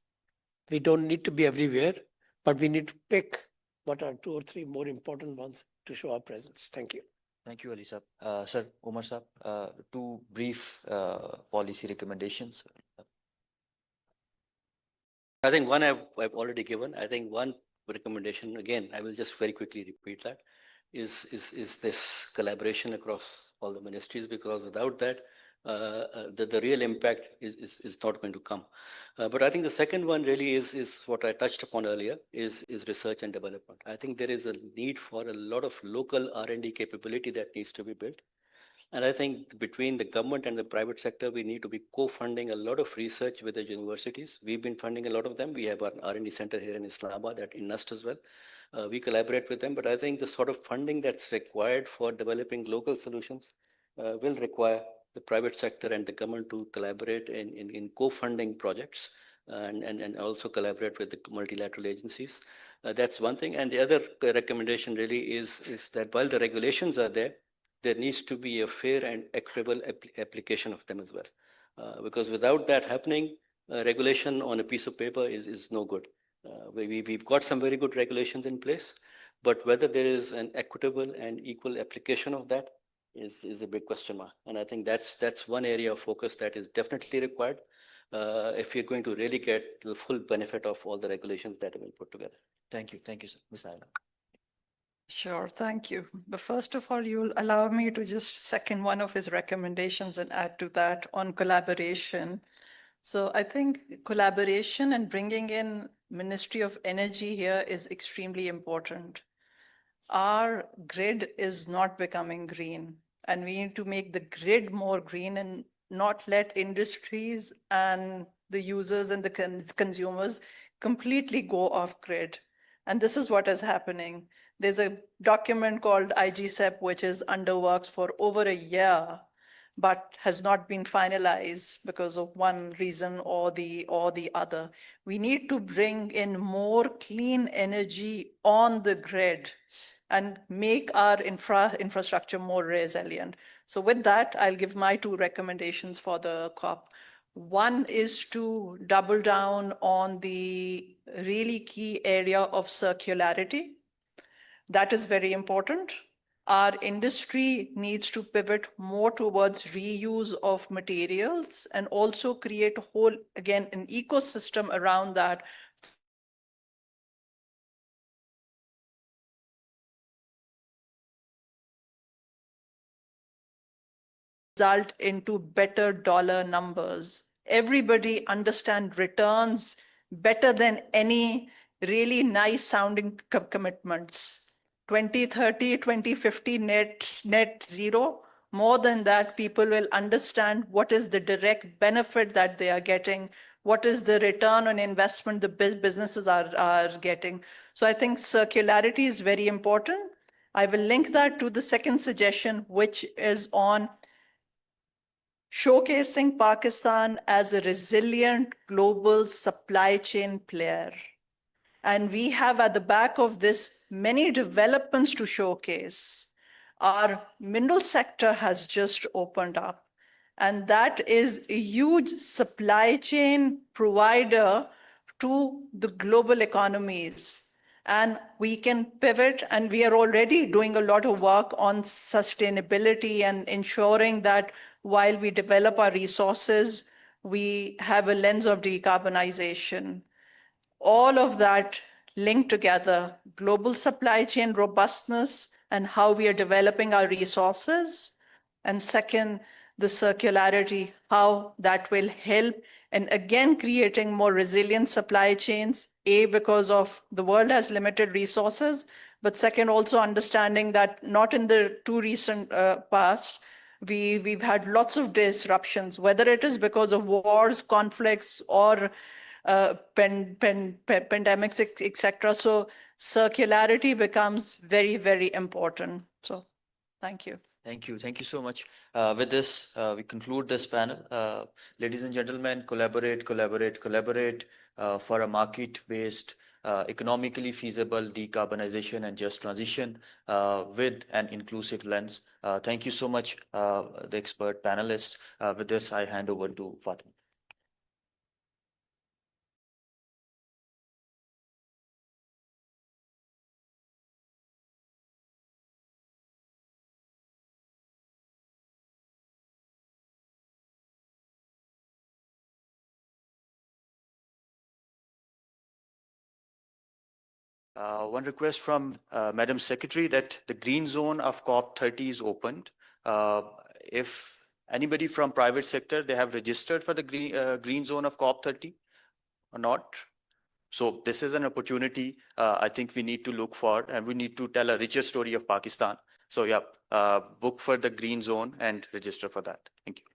We don't need to be everywhere, but we need to pick what are 2 or 3 more important ones to show our presence. Thank you. Thank you, Ali Saab. Sir, Omar Saab, 2 brief policy recommendations. I think one I've already given. I think one recommendation, again, I will just very quickly repeat that, is this collaboration across all the ministries, because without that, the real impact is not going to come. But I think the second one really is what I touched upon earlier, is research and development. I think there is a need for a lot of local R&D capability that needs to be built. And I think between the government and the private sector, we need to be co-funding a lot of research with the universities. We've been funding a lot of them. We have an R&D center here in Islamabad at INNUST as well. We collaborate with them, but I think the sort of funding that's required for developing local solutions will require the private sector and the government to collaborate in co-funding projects and also collaborate with the multilateral agencies. That's one thing. And the other recommendation really is that while the regulations are there needs to be a fair and equitable application of them as well. Because without that happening, regulation on a piece of paper is no good. We've got some very good regulations in place, but whether there is an equitable and equal application of that is a big question mark. And I think that's one area of focus that is definitely required if you're going to really get the full benefit of all the regulations that have been put together. Thank you, sir. Ms. Naina. Sure, thank you. But first of all, you'll allow me to just second one of his recommendations and add to that on collaboration. So I think collaboration and bringing in Ministry of Energy here is extremely important. Our grid is not becoming green, and we need to make the grid more green and not let industries and the users and the consumers completely go off grid. And this is what is happening. There's a document called IGCEP, which is under works for over a year, but has not been finalized because of one reason or the other. We need to bring in more clean energy on the grid and make our infrastructure more resilient. So with that, I'll give my 2 recommendations for the COP. One is to double down on the really key area of circularity. That is very important. Our industry needs to pivot more towards reuse of materials and also create a whole, again, an ecosystem around that. Result into better dollar numbers. Everybody understand returns better than any really nice sounding commitments. 2030, 2050 net zero. More than that, people will understand what is the direct benefit that they are getting, what is the return on investment the businesses are getting. So I think circularity is very important. I will link that to the second suggestion, which is on showcasing Pakistan as a resilient global supply chain player. And we have at the back of this many developments to showcase. Our mineral sector has just opened up, and that is a huge supply chain provider to the global economies. And we can pivot, and we are already doing a lot of work on sustainability and ensuring that while we develop our resources, we have a lens of decarbonization. All of that linked together, global supply chain robustness and how we are developing our resources. And second, the circularity, how that will help, and again, creating more resilient supply chains, A, because of the world has limited resources, but second, also understanding that not in the too recent past, we've had lots of disruptions, whether it is because of wars, conflicts, or pandemics, etc. So circularity becomes very, very important. So thank you. Thank you. Thank you so much. With this, we conclude this panel. Ladies and gentlemen, collaborate, collaborate, collaborate for a market-based, economically feasible decarbonization and just transition with an inclusive lens. Thank you so much, the expert panelists. With this, I hand over to Fatima. One request from Madam Secretary that the green zone of COP30 is opened. If anybody from private sector, they have registered for the green zone of COP30 or not? So this is an opportunity I think we need to look for, and we need to tell a richer story of Pakistan. So yeah, book for the green zone and register for that. Thank you.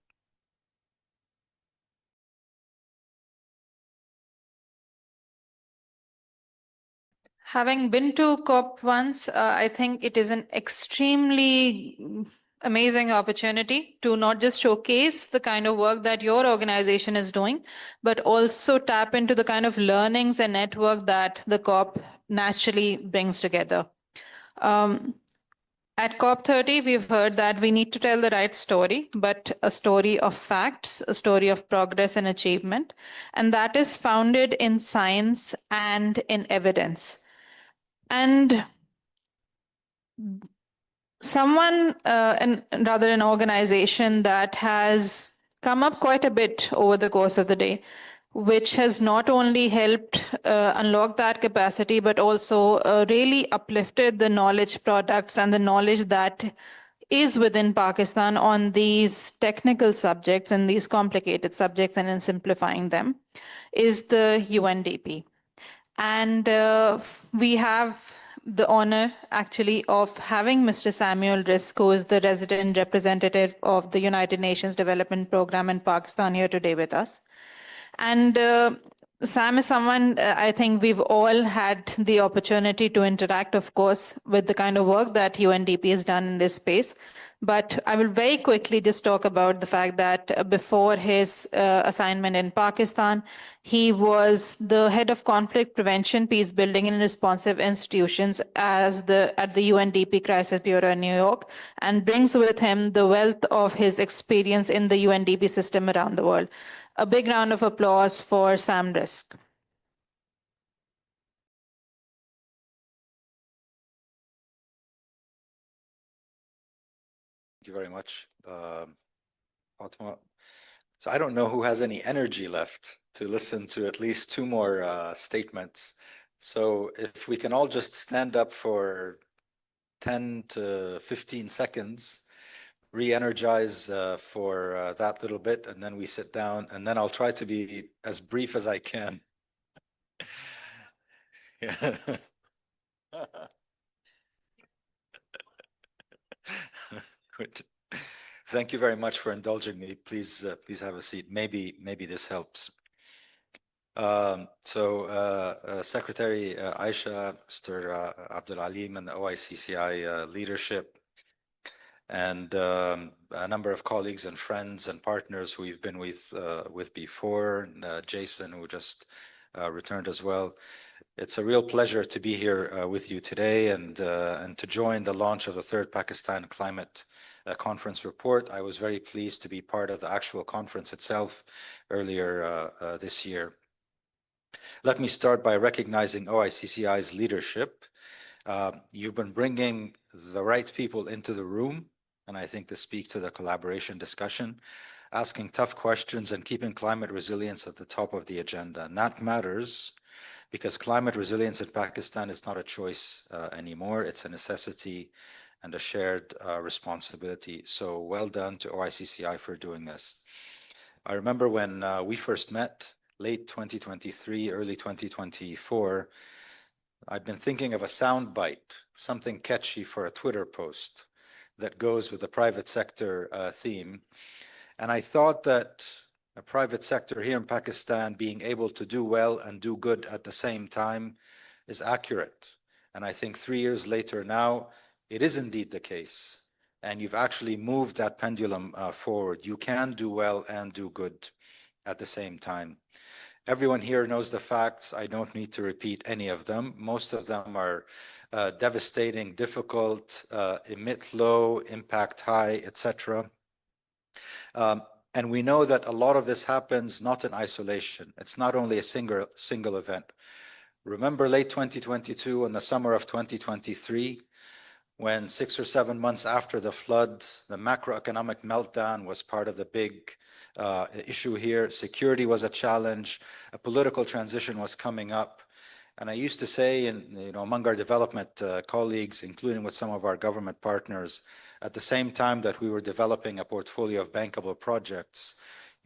Having been to COP once, I think it is an extremely amazing opportunity to not just showcase the kind of work that your organization is doing, but also tap into the kind of learnings and network that the COP naturally brings together. At COP30, we've heard that we need to tell the right story, but a story of facts, a story of progress and achievement, and that is founded in science and in evidence. And someone, rather an organization that has come up quite a bit over the course of the day, which has not only helped unlock that capacity, but also really uplifted the knowledge products and the knowledge that is within Pakistan on these technical subjects and these complicated subjects, and in simplifying them, is the UNDP. And we have the honor actually of having Mr. Samuel Risk, who is the resident representative of the United Nations Development Program in Pakistan, here today with us. And Sam is someone I think we've all had the opportunity to interact, of course, with the kind of work that UNDP has done in this space. But I will very quickly just talk about the fact that before his assignment in Pakistan, he was the head of conflict prevention, peace building, and responsive institutions at the UNDP Crisis Bureau in New York, and brings with him the wealth of his experience in the UNDP system around the world. A big round of applause for Sam Risk. Thank you very much, Fatima. So I don't know who has any energy left to listen to at least two more statements. So if we can all just stand up for 10 to 15 seconds, re-energize for that little bit, and then we sit down, and then I'll try to be as brief as I can. Yeah. Good. Thank you very much for indulging me. Please, please have a seat. Maybe this helps. Secretary Aisha, Mr. Abdul Alim, and the OICCI leadership. and a number of colleagues and friends and partners who we've been with before, and Jason, who just returned as well. It's a real pleasure to be here with you today and to join the launch of the third Pakistan Climate Conference report. I was very pleased to be part of the actual conference itself earlier this year. Let me start by recognizing OICCI's leadership. You've been bringing the right people into the room, and I think this speaks to the collaboration discussion, asking tough questions and keeping climate resilience at the top of the agenda. And that matters because climate resilience in Pakistan is not a choice anymore. It's a necessity and a shared responsibility. So well done to OICCI for doing this. I remember when we first met, late 2023, early 2024, I'd been thinking of a sound bite, something catchy for a Twitter post that goes with the private sector theme. And I thought that a private sector here in Pakistan being able to do well and do good at the same time is accurate. And I think 3 years later now, it is indeed the case. And you've actually moved that pendulum forward. You can do well and do good at the same time. Everyone here knows the facts. I don't need to repeat any of them. Most of them are devastating, difficult, emit low, impact high, etc. And we know that a lot of this happens not in isolation. It's not only a single event. Remember late 2022 and the summer of 2023, when 6 or 7 months after the flood, the macroeconomic meltdown was part of the big issue here. Security was a challenge. A political transition was coming up. And I used to say, among our development colleagues, including with some of our government partners, at the same time that we were developing a portfolio of bankable projects,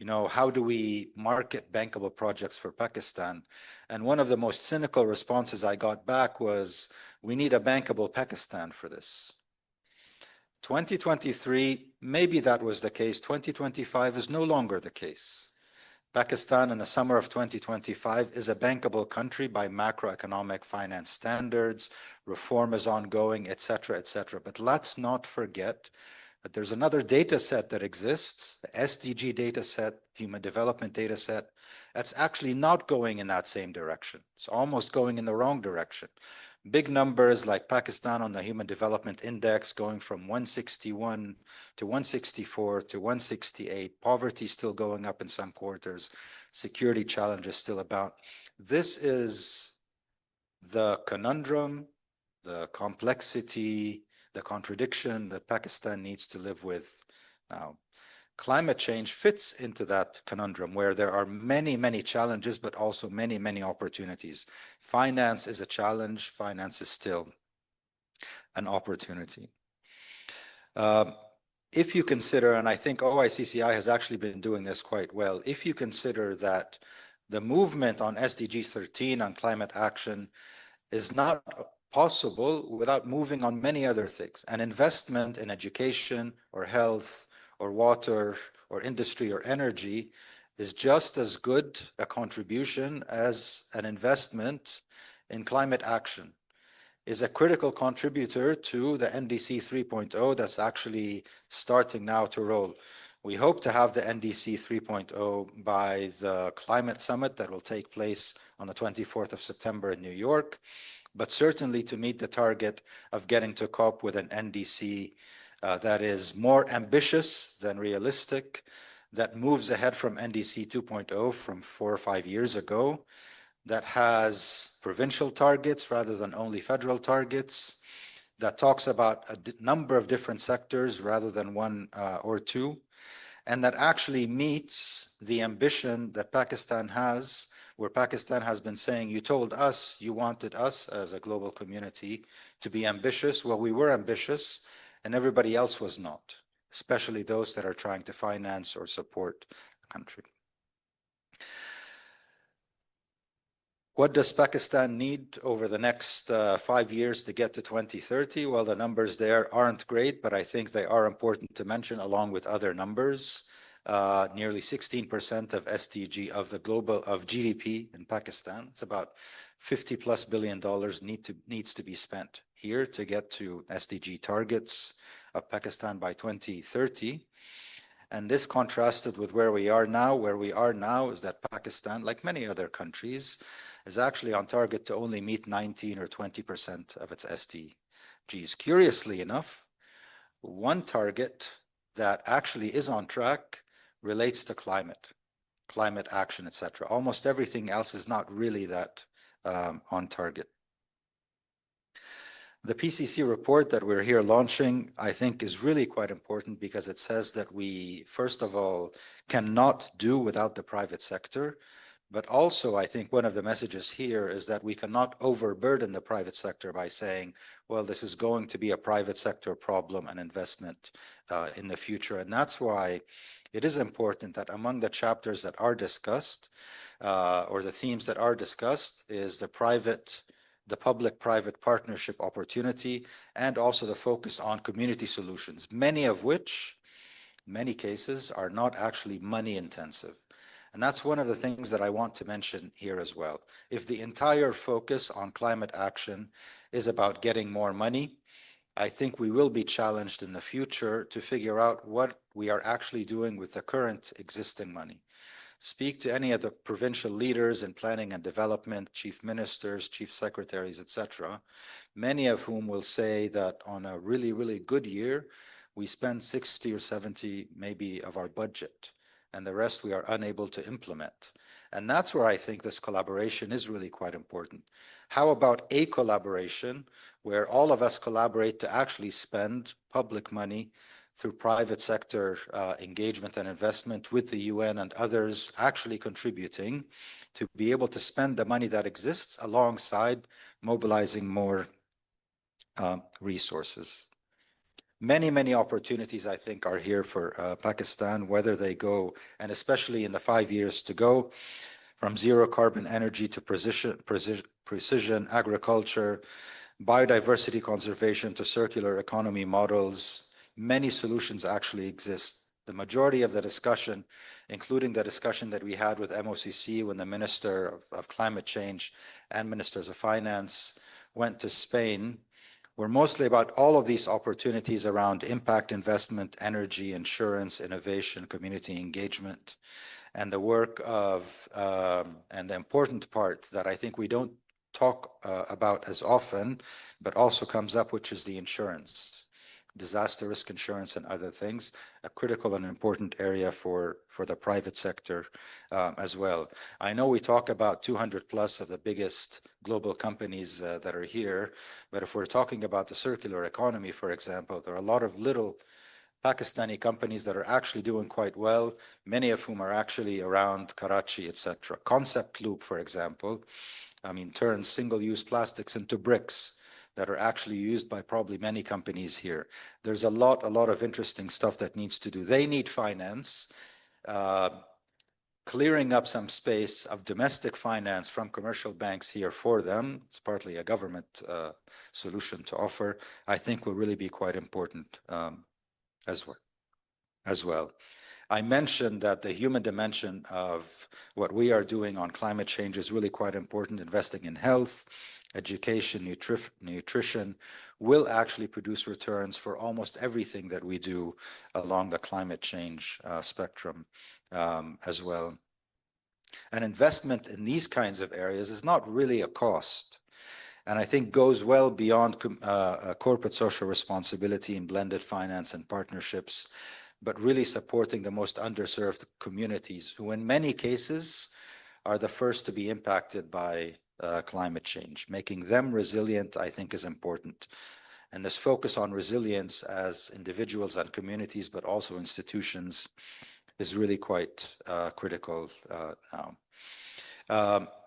how do we market bankable projects for Pakistan? And one of the most cynical responses I got back was, we need a bankable Pakistan for this. 2023, maybe that was the case. 2025 is no longer the case. Pakistan in the summer of 2025 is a bankable country by macroeconomic finance standards. Reform is ongoing, etc., etc. But let's not forget that there's another data set that exists, the SDG data set, Human Development data set, that's actually not going in that same direction. It's almost going in the wrong direction. Big numbers like Pakistan on the Human Development Index going from 161 to 164 to 168, poverty still going up in some quarters, security challenges still about. This is the conundrum, the complexity, the contradiction that Pakistan needs to live with now. Climate change fits into that conundrum where there are many, many challenges, but also many, many opportunities. Finance is a challenge. Finance is still an opportunity. If you consider, and I think OICCI has actually been doing this quite well, if you consider that the movement on SDG 13 on climate action is not possible without moving on many other things. An investment in education or health or water or industry or energy is just as good a contribution as an investment in climate action, is a critical contributor to the NDC 3.0 that's actually starting now to roll. We hope to have the NDC 3.0 by the climate summit that will take place on the 24th of September in New York, but certainly to meet the target of getting to COP with an NDC that is more ambitious than realistic, that moves ahead from NDC 2.0 from 4 or 5 years ago, that has provincial targets rather than only federal targets, that talks about a number of different sectors rather than one or two, and that actually meets the ambition that Pakistan has, where Pakistan has been saying, you told us you wanted us as a global community to be ambitious. Well, we were ambitious, and everybody else was not, especially those that are trying to finance or support the country. What does Pakistan need over the next 5 years to get to 2030? Well, the numbers there aren't great, but I think they are important to mention along with other numbers. Nearly 16% of SDG of the global of GDP in Pakistan. It's about $50+ billion needs to be spent here to get to SDG targets. of Pakistan by 2030. And this contrasted with where we are now. Where we are now is that Pakistan, like many other countries, is actually on target to only meet 19 or 20% of its SDGs. Curiously enough, one target that actually is on track relates to climate action, etc. Almost everything else is not really that on target. The PCC report that we're here launching, I think, is really quite important because it says that we, first of all, cannot do without the private sector. But also, I think one of the messages here is that we cannot overburden the private sector by saying, well, this is going to be a private sector problem and investment in the future. And that's why it is important that among the chapters that are discussed, or the themes that are discussed, is the public-private partnership opportunity, and also the focus on community solutions, many of which, in many cases, are not actually money intensive. And that's one of the things that I want to mention here as well. If the entire focus on climate action is about getting more money, I think we will be challenged in the future to figure out what we are actually doing with the current existing money. Speak to any of the provincial leaders in planning and development, chief ministers, chief secretaries, etc., many of whom will say that on a really, really good year, we spend 60 or 70 maybe of our budget, and the rest we are unable to implement. And that's where I think this collaboration is really quite important. How about a collaboration where all of us collaborate to actually spend public money through private sector engagement and investment, with the UN and others actually contributing to be able to spend the money that exists alongside mobilizing more resources. Many, many opportunities, I think, are here for Pakistan, whether they go, and especially in the 5 years to go, from zero carbon energy to precision agriculture, biodiversity conservation to circular economy models. Many solutions actually exist. The majority of the discussion, including the discussion that we had with MOCC when the Minister of Climate Change and Ministers of Finance went to Spain, were mostly about all of these opportunities around impact investment, energy, insurance, innovation, community engagement, and the work of, and the important part that I think we don't talk about as often, but also comes up, which is the insurance, disaster risk insurance and other things, a critical and important area for the private sector as well. I know we talk about 200 plus of the biggest global companies that are here, but if we're talking about the circular economy, for example, there are a lot of little Pakistani companies that are actually doing quite well, many of whom are actually around Karachi, etc. Concept Loop, for example, turns single-use plastics into bricks that are actually used by probably many companies here. There's a lot of interesting stuff that needs to do. They need finance, clearing up some space of domestic finance from commercial banks here for them. It's partly a government solution to offer. I think will really be quite important as well. I mentioned that the human dimension of what we are doing on climate change is really quite important. Investing in health, education, nutrition will actually produce returns for almost everything that we do along the climate change spectrum as well. An investment in these kinds of areas is not really a cost, and I think goes well beyond corporate social responsibility in blended finance and partnerships, but really supporting the most underserved communities who in many cases are the first to be impacted by climate change. Making them resilient, I think, is important. And this focus on resilience as individuals and communities, but also institutions, is really quite critical now.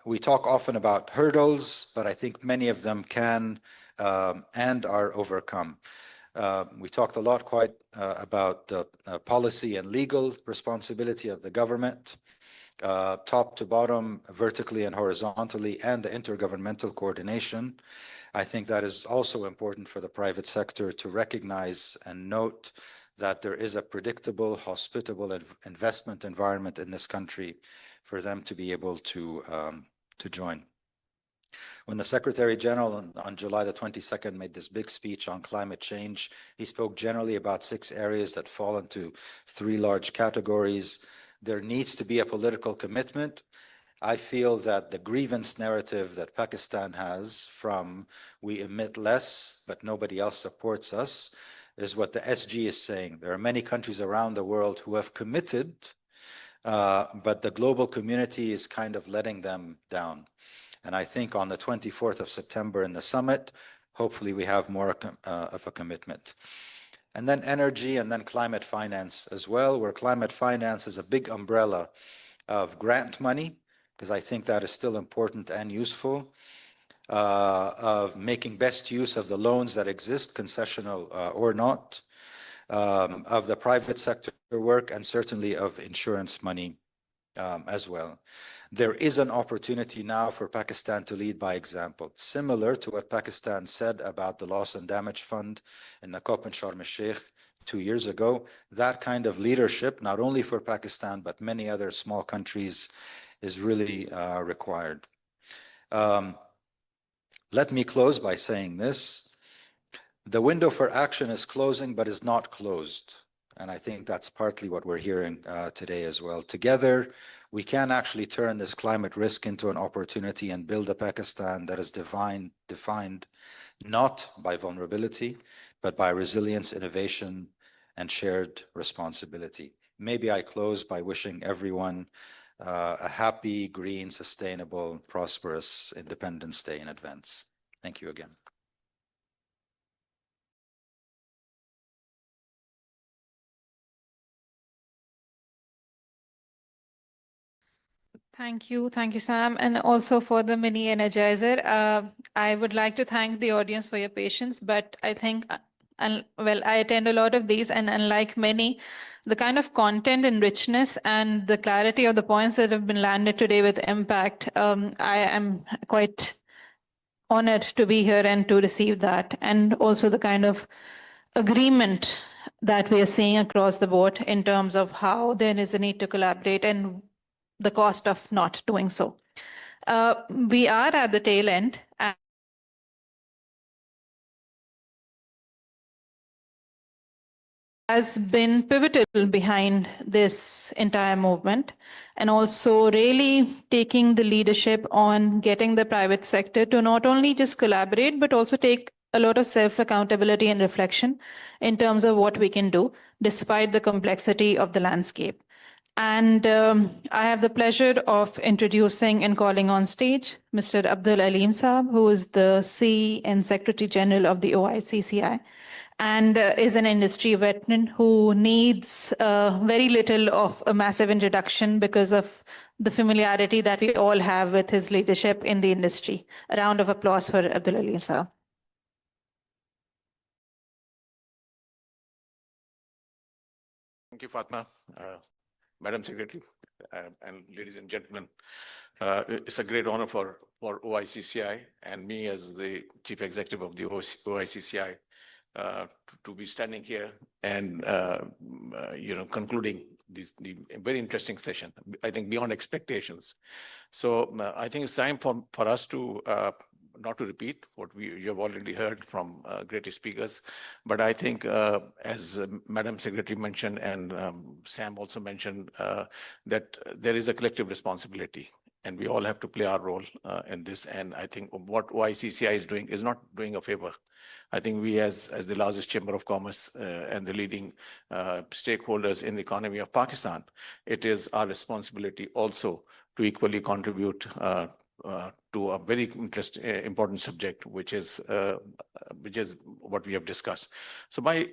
We talk often about hurdles, but I think many of them can and are overcome. We talked a lot about the policy and legal responsibility of the government, top to bottom, vertically and horizontally, and the intergovernmental coordination. I think that is also important for the private sector to recognize and note that there is a predictable, hospitable investment environment in this country for them to be able to join. When the Secretary General on July the 22nd made this big speech on climate change, he spoke generally about 6 areas that fall into 3 large categories. There needs to be a political commitment. I feel that the grievance narrative that Pakistan has from we emit less, but nobody else supports us, is what the SG is saying. There are many countries around the world who have committed, but the global community is kind of letting them down. And I think on the 24th of September in the summit, hopefully we have more of a commitment. And then energy and then climate finance as well, where climate finance is a big umbrella of grant money, because I think that is still important and useful, of making best use of the loans that exist, concessional or not, of the private sector work, and certainly of insurance money as well. There is an opportunity now for Pakistan to lead by example, similar to what Pakistan said about the loss and damage fund in the COP in Sharm el-Sheikh 2 years ago. That kind of leadership, not only for Pakistan, but many other small countries, is really required. Let me close by saying this. The window for action is closing, but is not closed. And I think that's partly what we're hearing today as well. Together, we can actually turn this climate risk into an opportunity and build a Pakistan that is defined not by vulnerability, but by resilience, innovation, and shared responsibility. Maybe I close by wishing everyone a happy, green, sustainable, prosperous Independence Day in advance. Thank you again. Thank you, Sam, and also for the mini energizer. I would like to thank the audience for your patience, but I think, well, I attend a lot of these, and unlike many, the kind of content and richness and the clarity of the points that have been landed today with impact, I am quite honored to be here and to receive that, and also the kind of agreement that we are seeing across the board in terms of how there is a need to collaborate and the cost of not doing so. We are at the tail end. Has been pivotal behind this entire movement, and also really taking the leadership on getting the private sector to not only just collaborate, but also take a lot of self-accountability and reflection in terms of what we can do, despite the complexity of the landscape. And I have the pleasure of introducing and calling on stage Mr. Abdul Aleem Saab, who is the CEO and Secretary General of the OICCI, and is an industry veteran who needs very little of a massive introduction because of the familiarity that we all have with his leadership in the industry. A round of applause for Abdul Aleem Saab. Thank you, Fatma. Madam Secretary, and ladies and gentlemen, it's a great honor for OICCI and me as the Chief Executive of the OICCI to be standing here and concluding the very interesting session. I think beyond expectations. So I think it's time for us to not to repeat what you have already heard from great speakers, but I think as Madam Secretary mentioned and Sam also mentioned that there is a collective responsibility and we all have to play our role in this. And I think what OICCI is doing is not doing a favor. I think we as the largest chamber of commerce and the leading stakeholders in the economy of Pakistan, it is our responsibility also to equally contribute to a very important subject, which is what we have discussed. So by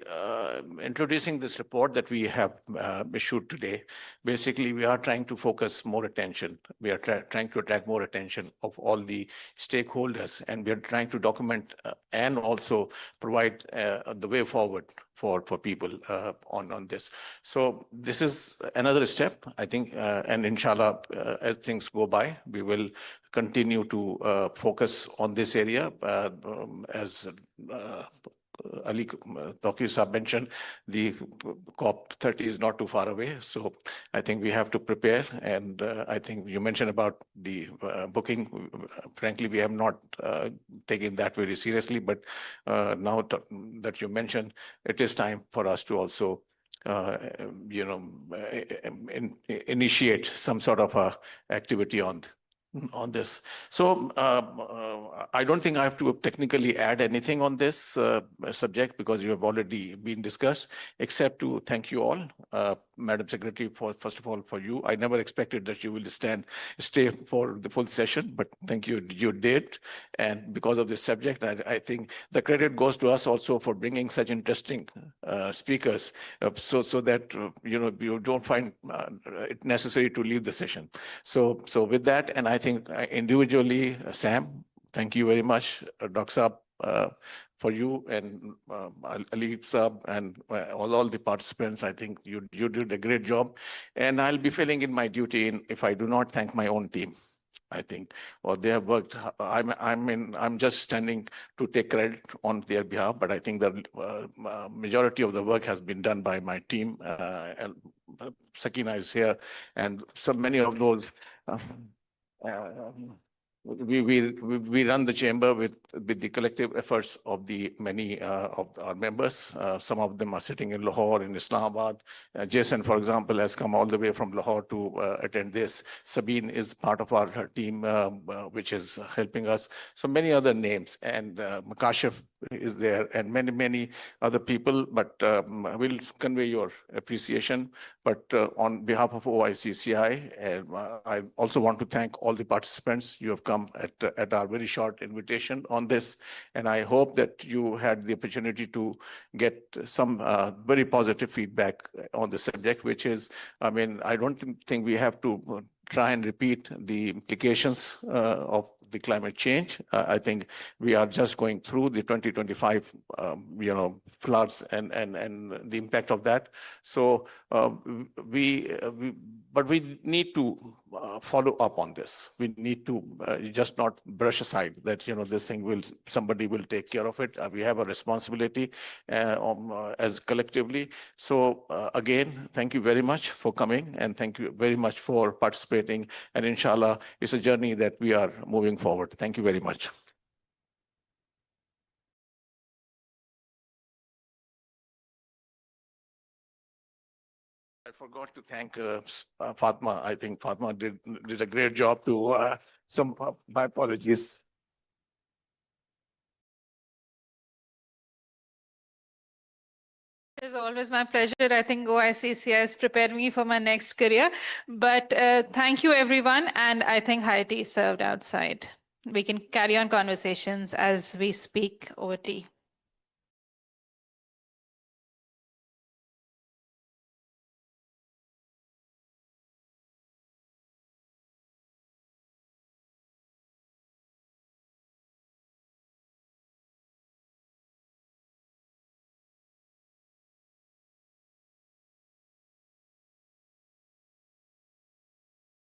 introducing this report that we have issued today, basically we are trying to focus more attention. We are trying to attract more attention of all the stakeholders, and we are trying to document and also provide the way forward for people on this. So this is another step, I think, and inshallah, as things go by, we will continue to focus on this area as Ali Tawqir Saab mentioned, the COP30 is not too far away. So I think we have to prepare. And I think you mentioned about the booking. Frankly, we have not taken that very seriously. But now that you mentioned, it is time for us to also initiate some sort of activity on this. So I don't think I have to technically add anything on this subject because you have already been discussed, except to thank you all, Madam Secretary, for first of all for you. I never expected that you will stay for the full session, but thank you, you did. And because of this subject, I think the credit goes to us also for bringing such interesting speakers, so that you don't find it necessary to leave the session. So with that, and I think individually, Sam, thank you very much, Dr. Saab, for you and Ali Saab and all the participants. I think you did a great job, and I'll be filling in my duty if I do not thank my own team. I think, or they have worked. I'm just standing to take credit on their behalf, but I think the majority of the work has been done by my team. Sakina is here, and so many of those. We run the chamber with the collective efforts of the many of our members. Some of them are sitting in Lahore, in Islamabad. Jason, for example, has come all the way from Lahore to attend this. Sabine is part of our team, which is helping us. So many other names, and Makashif is there, and many other people. But we'll convey your appreciation. But on behalf of OICCI, I also want to thank all the participants. You have come at our very short invitation on this, and I hope that you had the opportunity to get some very positive feedback on the subject, which is, I don't think we have to try and repeat the implications of the climate change. I think we are just going through the 2025, floods and the impact of that. So but we need to follow up on this. We need to just not brush aside that, this thing somebody will take care of it. We have a responsibility as collectively. So again, thank you very much for coming, and thank you very much for participating. And inshallah, it's a journey that we are moving forward. Thank you very much. I forgot to thank Fatma. I think Fatma did a great job to my apologies. It is always my pleasure. I think OICCI has prepared me for my next career. But thank you, everyone. And I think high tea is served outside. We can carry on conversations as we speak over tea.